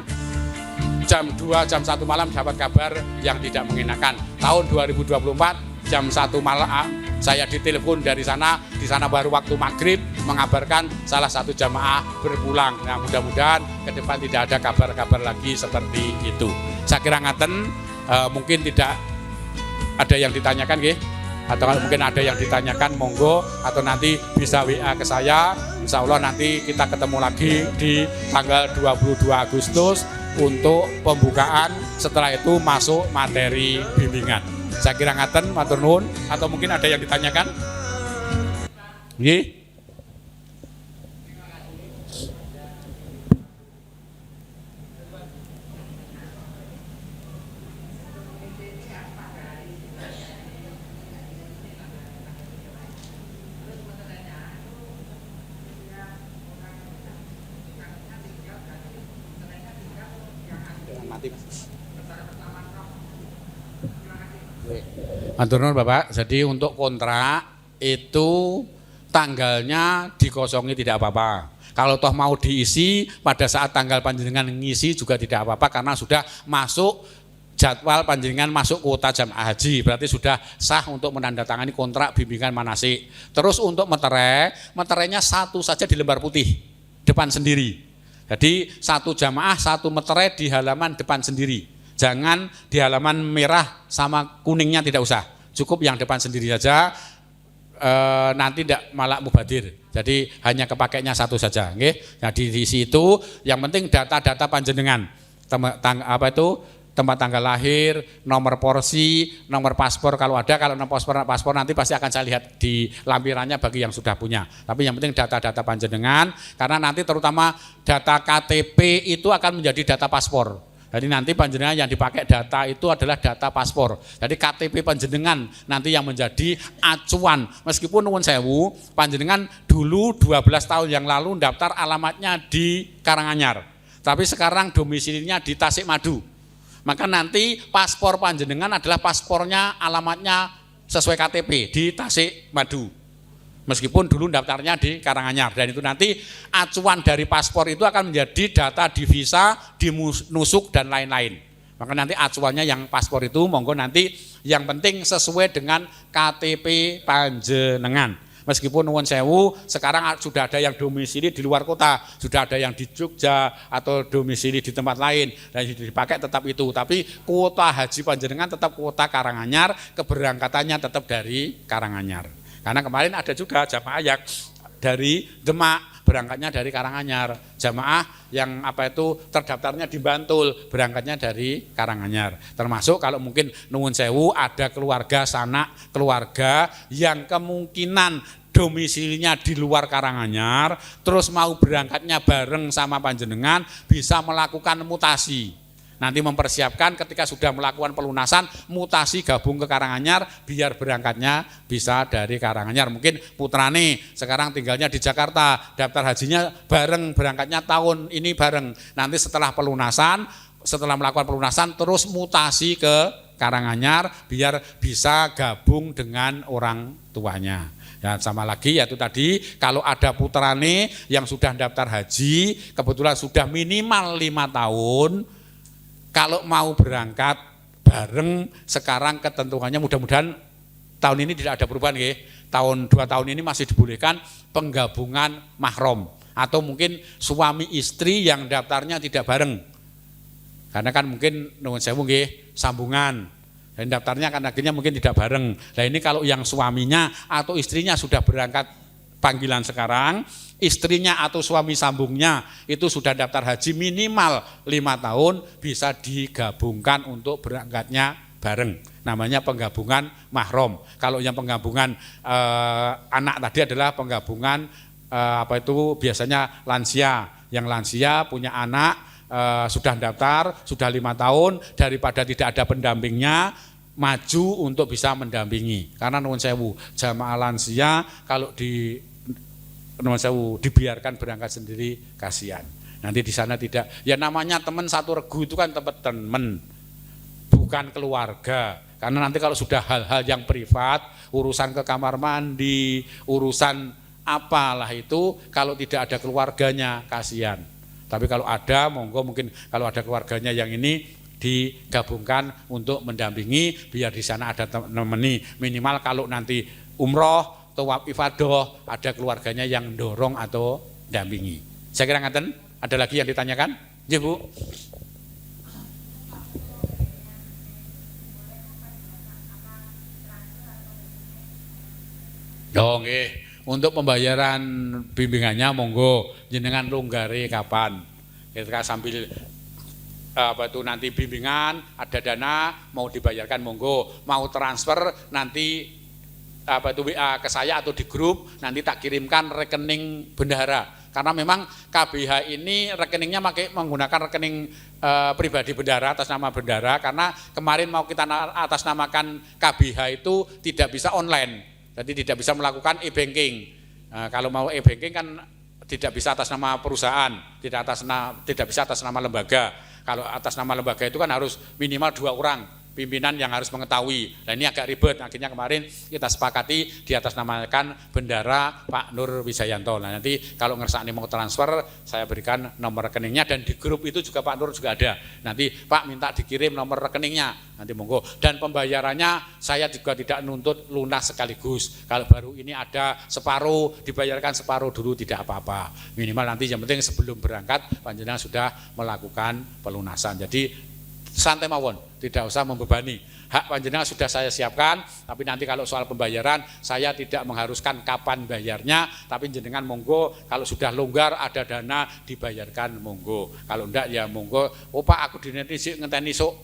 jam 2, jam 1 malam dapat kabar yang tidak mengenakan. Tahun 2024 jam 1 malam saya ditelepon dari sana, di sana baru waktu maghrib mengabarkan salah satu jamaah berpulang. Nah mudah-mudahan ke depan tidak ada kabar-kabar lagi seperti itu. Saya kira ngaten, mungkin tidak ada yang ditanyakan nggih? Atau kalau mungkin ada yang ditanyakan monggo, atau nanti bisa WA ke saya. Insya Allah nanti kita ketemu lagi di tanggal 22 Agustus untuk pembukaan, setelah itu masuk materi bimbingan. Saya kira ngaten, matur nuwun. Atau mungkin ada yang ditanyakan? Nggih. Matur nuwun Bapak, jadi untuk kontrak itu tanggalnya dikosongi tidak apa-apa. Kalau toh mau diisi pada saat tanggal panjenengan ngisi juga tidak apa-apa karena sudah masuk jadwal panjenengan masuk kuota jamaah haji, berarti sudah sah untuk menandatangani kontrak bimbingan manasik. Terus untuk meterainya satu saja di lembar putih depan sendiri. Jadi satu jamaah satu meterai di halaman depan sendiri. Jangan di halaman merah sama kuningnya tidak usah, cukup yang depan sendiri saja, nanti tidak malah mubadir. Jadi hanya kepakainya satu saja, nggih. Nah di situ yang penting data-data panjenengan, tempat tanggal lahir, nomor porsi, nomor paspor kalau ada, kalau nomor paspor nanti pasti akan saya lihat di lampirannya bagi yang sudah punya. Tapi yang penting data-data panjenengan, karena nanti terutama data KTP itu akan menjadi data paspor. Jadi nanti panjenengan yang dipakai data itu adalah data paspor. Jadi KTP panjenengan nanti yang menjadi acuan. Meskipun nuwun sewu, panjenengan dulu 12 tahun yang lalu daftar alamatnya di Karanganyar. Tapi sekarang domisilinya di Tasikmadu. Maka nanti paspor panjenengan adalah paspornya alamatnya sesuai KTP di Tasikmadu. Meskipun dulu daftarnya di Karanganyar, dan itu nanti acuan dari paspor itu akan menjadi data di visa, di nusuk dan lain-lain. Maka nanti acuannya yang paspor itu monggo nanti yang penting sesuai dengan KTP panjenengan. Meskipun nuwun sewu sekarang sudah ada yang domisili di luar kota, sudah ada yang di Jogja atau domisili di tempat lain dan dipakai tetap itu. Tapi kuota haji panjenengan tetap kuota Karanganyar, keberangkatannya tetap dari Karanganyar. Karena kemarin ada juga jamaah yang dari Demak, berangkatnya dari Karanganyar. Jamaah yang terdaftarnya di Bantul, berangkatnya dari Karanganyar. Termasuk kalau mungkin nuwun sewu ada keluarga sanak keluarga yang kemungkinan domisilinya di luar Karanganyar, terus mau berangkatnya bareng sama panjenengan, bisa melakukan mutasi. Nanti mempersiapkan ketika sudah melakukan pelunasan, mutasi gabung ke Karanganyar biar berangkatnya bisa dari Karanganyar. Mungkin putrane sekarang tinggalnya di Jakarta, daftar hajinya bareng, berangkatnya tahun ini bareng. Nanti setelah melakukan pelunasan terus mutasi ke Karanganyar biar bisa gabung dengan orang tuanya. Ya, sama lagi yaitu tadi kalau ada putrane yang sudah daftar haji, kebetulan sudah minimal 5 tahun, kalau mau berangkat bareng sekarang ketentuannya mudah-mudahan tahun ini tidak ada perubahan ya. 2 tahun ini masih dibolehkan penggabungan mahram atau mungkin suami istri yang daftarnya tidak bareng. Karena kan mungkin nuwun sewu nggih sambungan. Dan daftarnya kan akhirnya mungkin tidak bareng. Nah ini kalau yang suaminya atau istrinya sudah berangkat panggilan sekarang, istrinya atau suami sambungnya itu sudah daftar haji minimal 5 tahun, bisa digabungkan untuk berangkatnya bareng. Namanya penggabungan mahram. Kalau yang penggabungan anak tadi adalah penggabungan biasanya lansia. Yang lansia punya anak sudah daftar, sudah 5 tahun, daripada tidak ada pendampingnya, maju untuk bisa mendampingi. Karena nuwun sewu, jamaah lansia kalau nuwun sewu dibiarkan berangkat sendiri kasihan. Nanti di sana tidak, ya namanya teman satu regu itu kan tempat teman, bukan keluarga. Karena nanti kalau sudah hal-hal yang privat, urusan ke kamar mandi, urusan apalah itu, kalau tidak ada keluarganya kasihan. Tapi kalau ada, monggo mungkin kalau ada keluarganya yang ini digabungkan untuk mendampingi, biar di sana ada nemeni. Minimal kalau nanti umroh, tawaf ifadah, ada keluarganya yang dorong atau dampingi. Saya kira ngaten. Ada lagi yang ditanyakan? Ya Bu. Oh nggih, untuk pembayaran bimbingannya monggo jenengan lunggari kapan. Ketika sambil nanti bimbingan ada dana mau dibayarkan monggo, mau transfer nanti WA ke saya atau di grup nanti tak kirimkan rekening bendahara. Karena memang KBH ini rekeningnya menggunakan rekening pribadi bendahara atas nama bendahara, karena kemarin mau kita atasnamakan KBH itu tidak bisa online, jadi tidak bisa melakukan e-banking. Kalau mau e-banking kan tidak bisa atas nama perusahaan, tidak bisa atas nama lembaga. Kalau atas nama lembaga itu kan harus minimal 2 orang pimpinan yang harus mengetahui. Nah ini agak ribet, akhirnya kemarin kita sepakati di atas namakan bendara Pak Nur Wijayanto. Nah nanti kalau ngersakni mau transfer, saya berikan nomor rekeningnya, dan di grup itu juga Pak Nur juga ada. Nanti Pak minta dikirim nomor rekeningnya, nanti monggo. Dan pembayarannya saya juga tidak nuntut lunas sekaligus. Kalau baru ini ada separuh, dibayarkan separuh dulu tidak apa-apa. Minimal nanti yang penting sebelum berangkat panjenengan sudah melakukan pelunasan. Jadi santai mawon, tidak usah membebani. Hak panjenengan sudah saya siapkan, tapi nanti kalau soal pembayaran saya tidak mengharuskan kapan bayarnya, tapi jenengan monggo kalau sudah longgar ada dana dibayarkan monggo. Kalau enggak ya monggo, oh Pak aku ngenteni sok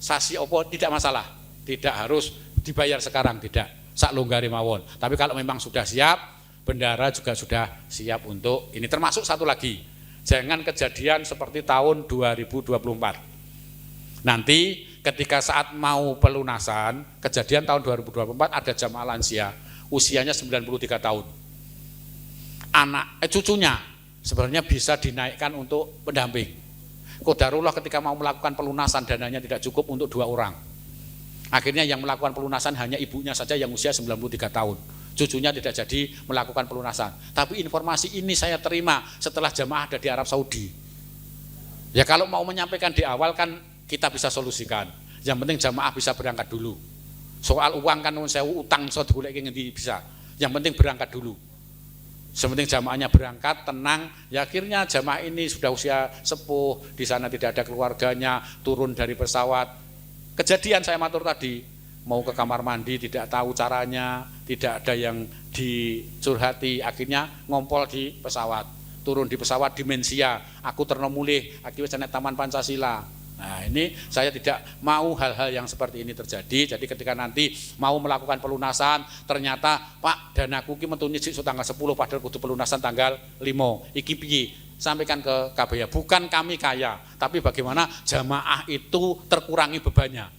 sasi opo, tidak masalah. Tidak harus dibayar sekarang, tidak. Sak longgare mawon. Tapi kalau memang sudah siap, bendara juga sudah siap untuk ini. Termasuk satu lagi, jangan kejadian seperti tahun 2024. Nanti ketika saat mau pelunasan, kejadian tahun 2024 ada jamaah lansia, usianya 93 tahun. Cucunya sebenarnya bisa dinaikkan untuk pendamping. Qadarullah ketika mau melakukan pelunasan dananya tidak cukup untuk 2 orang. Akhirnya yang melakukan pelunasan hanya ibunya saja yang usia 93 tahun. Cucunya tidak jadi melakukan pelunasan. Tapi informasi ini saya terima setelah jamaah ada di Arab Saudi. Ya kalau mau menyampaikan di awal kan kita bisa solusikan. Yang penting jamaah bisa berangkat dulu. Soal uang kan sewu utang iso digoleki ngendi bisa. Yang penting berangkat dulu. Sementing jamaahnya berangkat tenang, ya akhirnya jamaah ini sudah usia sepuh, di sana tidak ada keluarganya, turun dari pesawat. Kejadian saya matur tadi, mau ke kamar mandi tidak tahu caranya, tidak ada yang dicurhati, akhirnya ngompol di pesawat. Turun di pesawat demensia, aku terno mulih, akhirnya Taman Pancasila. Nah ini saya tidak mau hal-hal yang seperti ini terjadi. Jadi ketika nanti mau melakukan pelunasan, ternyata Pak danaku ki metu nyicik tanggal 10 padahal kudu pelunasan tanggal 5. Iki piye? Sampaikan ke KBH, bukan kami kaya, tapi bagaimana jamaah itu terkurangi bebannya.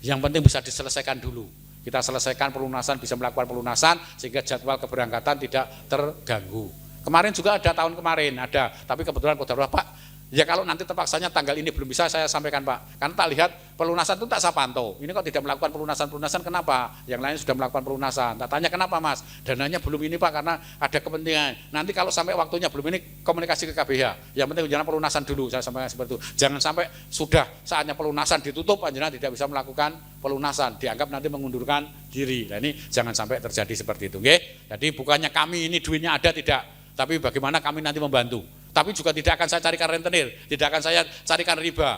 Yang penting bisa diselesaikan dulu. Kita selesaikan pelunasan, bisa melakukan pelunasan sehingga jadwal keberangkatan tidak terganggu. Kemarin juga ada, tahun kemarin ada, tapi kebetulan qadarullah Pak, ya kalau nanti terpaksanya tanggal ini belum bisa saya sampaikan Pak, karena tak lihat pelunasan itu tak saya pantau, ini kok tidak melakukan pelunasan kenapa, yang lain sudah melakukan pelunasan, tak tanya kenapa Mas, dananya belum ini Pak, karena ada kepentingan, nanti kalau sampai waktunya belum ini komunikasi ke KBH, yang penting jangan pelunasan dulu, saya sampaikan seperti itu, jangan sampai sudah saatnya pelunasan ditutup, panjenengan tidak bisa melakukan pelunasan, dianggap nanti mengundurkan diri, nah ini jangan sampai terjadi seperti itu, oke? Jadi bukannya kami ini duitnya ada, tidak, tapi bagaimana kami nanti membantu. Tapi juga tidak akan saya carikan rentenir, tidak akan saya carikan riba.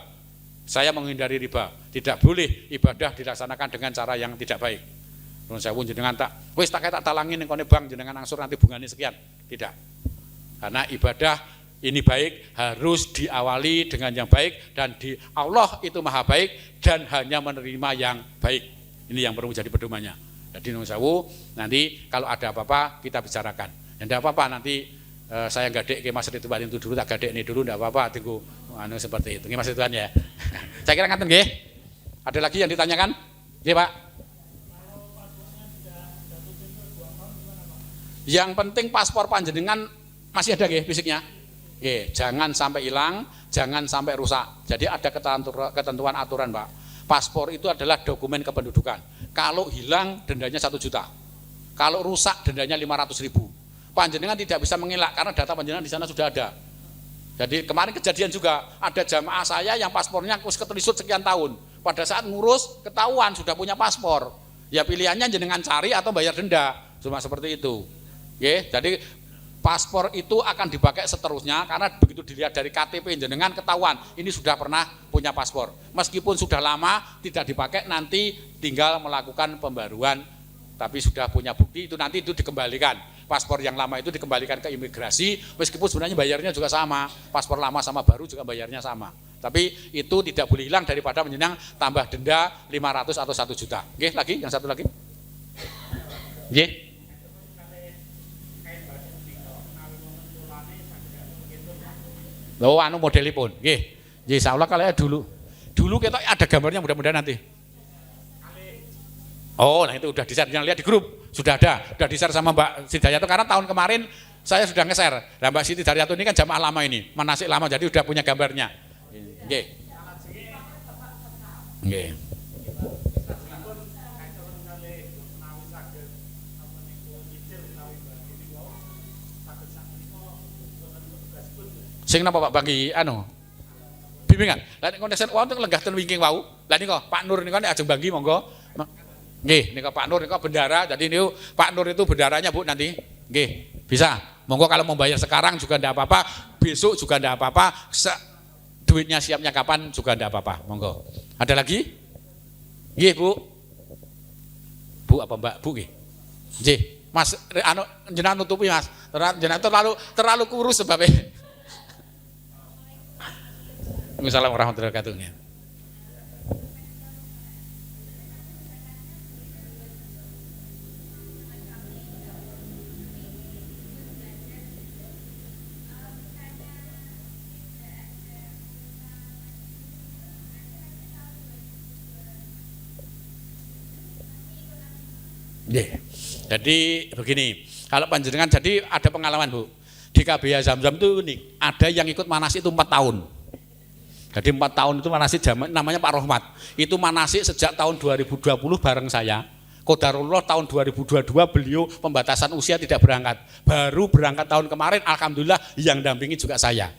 Saya menghindari riba. Tidak boleh ibadah dilaksanakan dengan cara yang tidak baik. Nuwun sewu jenengan tak, wis tak talangin ning kene bank jenengan angsur nanti bunganya sekian. Tidak. Karena ibadah ini baik harus diawali dengan yang baik, dan di Allah itu maha baik dan hanya menerima yang baik. Ini yang perlu menjadi pedomannya. Jadi nuwun sewu, nanti kalau ada apa-apa kita bicarakan. Ya tidak apa-apa nanti saya gadek ke Mas Ridwan itu dulu, tak gadek ini dulu, tidak apa-apa, tunggu seperti itu. Ini Mas Ridwan ya. Saya kira ngaten nggih. Ada lagi yang ditanyakan? Nggih, Pak. Yang penting paspor panjenengan masih ada nggih fisiknya. Nggih, jangan sampai hilang, jangan sampai rusak. Jadi ada ketentuan aturan, Pak. Paspor itu adalah dokumen kependudukan. Kalau hilang dendanya 1 juta. Kalau rusak dendanya 500.000. Panjenengan tidak bisa mengelak karena data panjenengan di sana sudah ada. Jadi kemarin kejadian juga ada jamaah saya yang paspornya ketelisut sekian tahun. Pada saat ngurus ketahuan sudah punya paspor. Ya pilihannya jenengan cari atau bayar denda. Cuma seperti itu. Jadi paspor itu akan dipakai seterusnya karena begitu dilihat dari KTP jenengan ketahuan ini sudah pernah punya paspor. Meskipun sudah lama tidak dipakai nanti tinggal melakukan pembaruan tapi sudah punya bukti itu nanti itu dikembalikan. Paspor yang lama itu dikembalikan ke imigrasi meskipun sebenarnya bayarnya juga sama. Paspor lama sama baru juga bayarnya sama. Tapi itu tidak boleh hilang daripada menyenang tambah denda 500 atau 1 juta. Oke, lagi yang satu lagi. Oke. Anu modelipun. Nggih. Insyaallah kalau dulu kita ada gambarnya mudah-mudahan nanti. Oh, nah itu udah di-share, yang lihat di grup sudah ada, udah di-share sama Mbak Sidayato karena tahun kemarin saya sudah nge-share. Nah, Mbak Siti Daryato ini kan jamaah lama ini, manasik lama jadi udah punya gambarnya. Nggih. Nggih. Sing napa Pak bagi bimbingan. Lah nek kontesen wonten lenggah ten wingking wau. Lah nika Pak Nur nika nek ajeng bagi monggo. Nggih, nika Pak Nur nika bendara. Jadi niku Pak Nur itu bendaranya Bu nanti. Nggih, bisa. Monggo kalau mau bayar sekarang juga ndak apa-apa, besok juga ndak apa-apa, duitnya siapnya kapan juga ndak apa-apa. Monggo. Ada lagi? Nggih, Bu. Bu apa Mbak? Bu nggih. Nggih. Mas jenengan nutupi Mas. Jenengan terlalu kurus sebabnya. Assalamualaikum warahmatullahi wabarakatuh. Jadi begini, kalau panjenengan jadi ada pengalaman Bu, di KBH Zamzam itu unik, ada yang ikut manasik itu 4 tahun. Jadi 4 tahun itu manasik namanya Pak Rohmat. Itu manasik sejak tahun 2020 bareng saya. Qadarullah tahun 2022 beliau pembatasan usia tidak berangkat. Baru berangkat tahun kemarin alhamdulillah yang dampingi juga saya.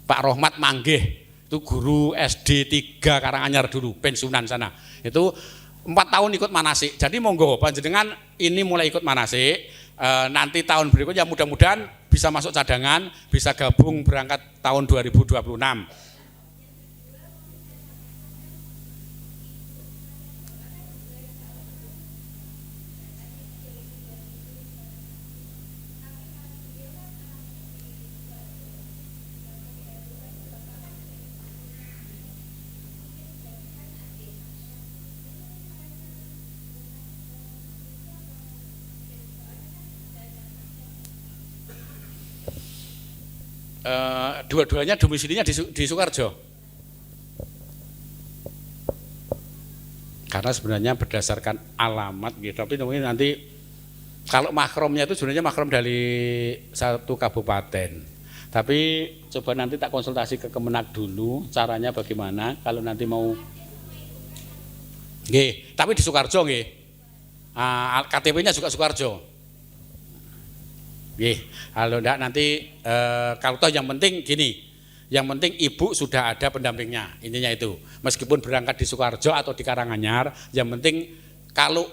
Pak Rohmat Manggih. Itu guru SD 3 Karanganyar dulu, pensiunan sana. Itu 4 tahun ikut manasik. Jadi monggo panjenengan ini mulai ikut manasik. Nanti tahun berikutnya mudah-mudahan bisa masuk cadangan, bisa gabung berangkat tahun 2026. Dua-duanya domisilinya di Sukoharjo. Karena sebenarnya berdasarkan alamat gitu, tapi mungkin nanti kalau makromnya itu sebenarnya makrom dari satu kabupaten. Tapi coba nanti tak konsultasi ke Kemenak dulu caranya bagaimana kalau nanti mau. Nggih, tapi di Sukoharjo nggih. KTP-nya juga Sukoharjo. Kalau enggak nanti kalau toh yang penting gini, yang penting ibu sudah ada pendampingnya, intinya itu. Meskipun berangkat di Sukoharjo atau di Karanganyar, yang penting kalau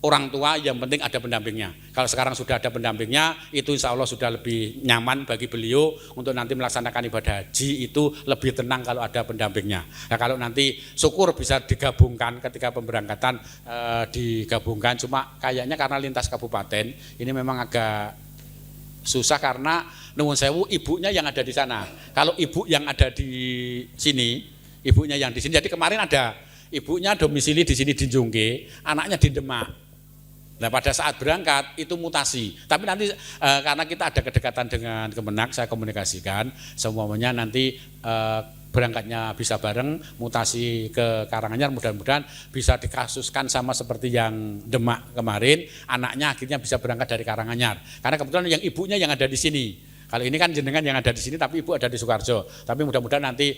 orang tua yang penting ada pendampingnya. Kalau sekarang sudah ada pendampingnya, itu insya Allah sudah lebih nyaman bagi beliau untuk nanti melaksanakan ibadah haji itu lebih tenang kalau ada pendampingnya. Nah, kalau nanti syukur bisa digabungkan ketika pemberangkatan digabungkan, cuma kayaknya karena lintas kabupaten ini memang agak susah karena nuwun sewu ibunya yang ada di sana. Kalau ibu yang ada di sini, ibunya yang di sini. Jadi kemarin ada ibunya domisili di sini di Jongke, anaknya di Demak. Nah pada saat berangkat itu mutasi. Tapi nanti karena kita ada kedekatan dengan Kemenak, saya komunikasikan semuanya nanti berangkatnya bisa bareng, mutasi ke Karanganyar mudah-mudahan bisa dikasuskan sama seperti yang Demak kemarin, anaknya akhirnya bisa berangkat dari Karanganyar. Karena kebetulan yang ibunya yang ada di sini. Kalau ini kan jenengan yang ada di sini tapi ibu ada di Sukoharjo. Tapi mudah-mudahan nanti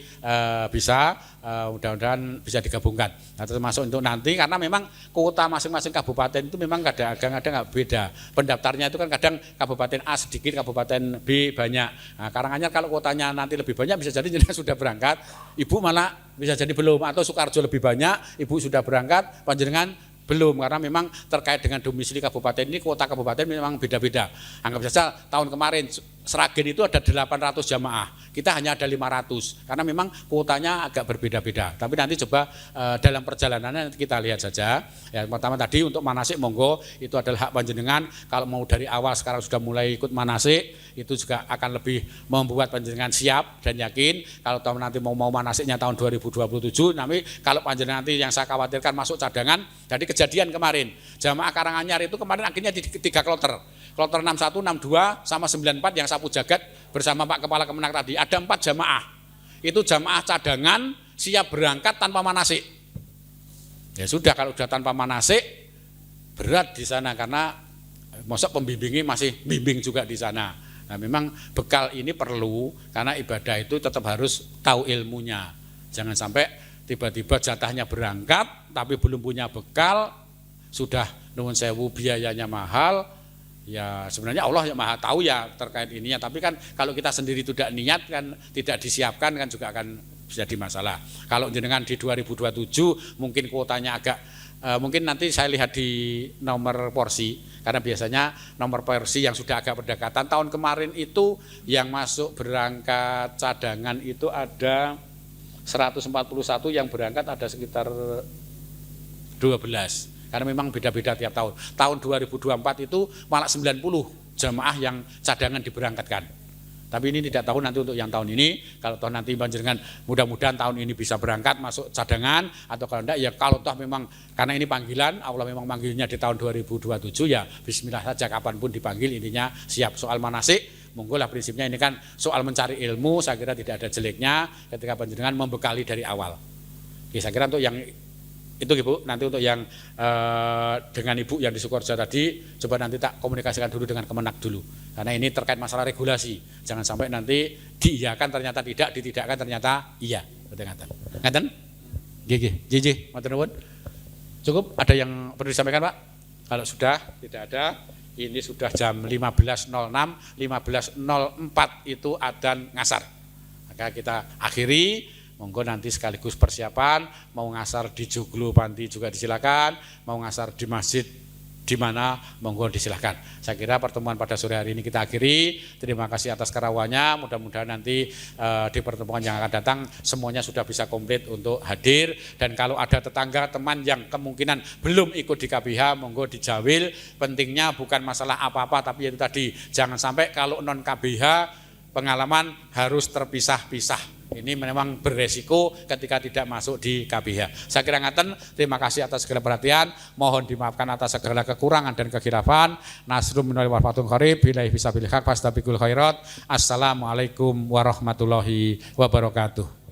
mudah-mudahan bisa digabungkan. Nah, termasuk untuk nanti karena memang kuota masing-masing kabupaten itu memang kadang-kadang nggak beda. Pendaftarnya itu kan kadang kabupaten A sedikit, kabupaten B banyak. Nah, Karanganyar kalau kuotanya nanti lebih banyak bisa jadi jenengan sudah berangkat, ibu malah bisa jadi belum, atau Sukoharjo lebih banyak, ibu sudah berangkat, panjenengan belum, karena memang terkait dengan domisili kabupaten ini, kuota kabupaten memang beda-beda. Anggap saja tahun kemarin Sragen itu ada 800 jamaah, kita hanya ada 500, karena memang kuotanya agak berbeda-beda. Tapi nanti coba dalam perjalanannya nanti kita lihat saja. Ya, pertama tadi untuk manasik monggo, itu adalah hak panjenengan. Kalau mau dari awal sekarang sudah mulai ikut manasik, itu juga akan lebih membuat panjenengan siap dan yakin. Kalau tahun nanti mau manasiknya tahun 2027, nanti kalau panjenengan nanti yang saya khawatirkan masuk cadangan, jadi kejadian kemarin jamaah Karanganyar itu kemarin akhirnya di 3 kloter 61, 62 sama 94 yang sapu jagat bersama Pak Kepala Kemenang tadi, ada 4 jamaah, itu jamaah cadangan siap berangkat tanpa manasik. Ya sudah, kalau sudah tanpa manasik berat di sana, karena masa pembimbingnya masih bimbing juga di sana. Nah, memang bekal ini perlu, karena ibadah itu tetap harus tahu ilmunya. Jangan sampai tiba-tiba jatahnya berangkat tapi belum punya bekal, sudah nuwun sewu biayanya mahal. Ya sebenarnya Allah yang maha tahu ya terkait ininya, tapi kan kalau kita sendiri tidak niat kan, tidak disiapkan kan juga akan jadi masalah. Kalau jenengan di 2027 mungkin kuotanya agak mungkin nanti saya lihat di nomor porsi, karena biasanya nomor porsi yang sudah agak berdekatan. Tahun kemarin itu yang masuk berangkat cadangan itu ada 141, yang berangkat ada sekitar 12. Karena memang beda-beda tiap tahun. Tahun 2024 itu malah 90 jamaah yang cadangan diberangkatkan. Tapi ini tidak tahu nanti untuk yang tahun ini. Kalau toh nanti panjenengan mudah-mudahan tahun ini bisa berangkat masuk cadangan, atau kalau enggak ya kalau toh memang karena ini panggilan, Allah memang manggilnya di tahun 2027 ya bismillah saja, kapanpun dipanggil intinya siap. Soal manasik monggo lah, prinsipnya ini kan soal mencari ilmu, saya kira tidak ada jeleknya ketika panjenengan membekali dari awal. Oke, saya kira untuk yang itu Ibu, nanti untuk yang dengan Ibu yang di Sukoharjo tadi, coba nanti tak komunikasikan dulu dengan Kemenak dulu, karena ini terkait masalah regulasi. Jangan sampai nanti diiyakan ternyata tidak, ditidakkan ternyata iya. Ngaten? Nggih, matur nuwun. Cukup, ada yang perlu disampaikan Pak? Kalau sudah tidak ada, ini sudah jam 15.06, 15.04 itu adzan ngasar. Maka kita akhiri. Monggo nanti sekaligus persiapan, mau ngasar di Joglo Panti juga disilakan, mau ngasar di masjid di mana monggo disilakan. Saya kira pertemuan pada sore hari ini kita akhiri. Terima kasih atas kerawannya. Mudah-mudahan nanti di pertemuan yang akan datang semuanya sudah bisa komplit untuk hadir. Dan kalau ada tetangga teman yang kemungkinan belum ikut di KBH, monggo dijawil. Pentingnya bukan masalah apa-apa, tapi itu tadi jangan sampai kalau non KBH pengalaman harus terpisah-pisah. Ini memang beresiko ketika tidak masuk di KBH. Saya kira ngaten, terima kasih atas segala perhatian. Mohon dimaafkan atas segala kekurangan dan kekhilafan. Nasrum minal wal fathul qarib, billahi fisabilillah, fastabiqul khairat. Assalamualaikum warahmatullahi wabarakatuh.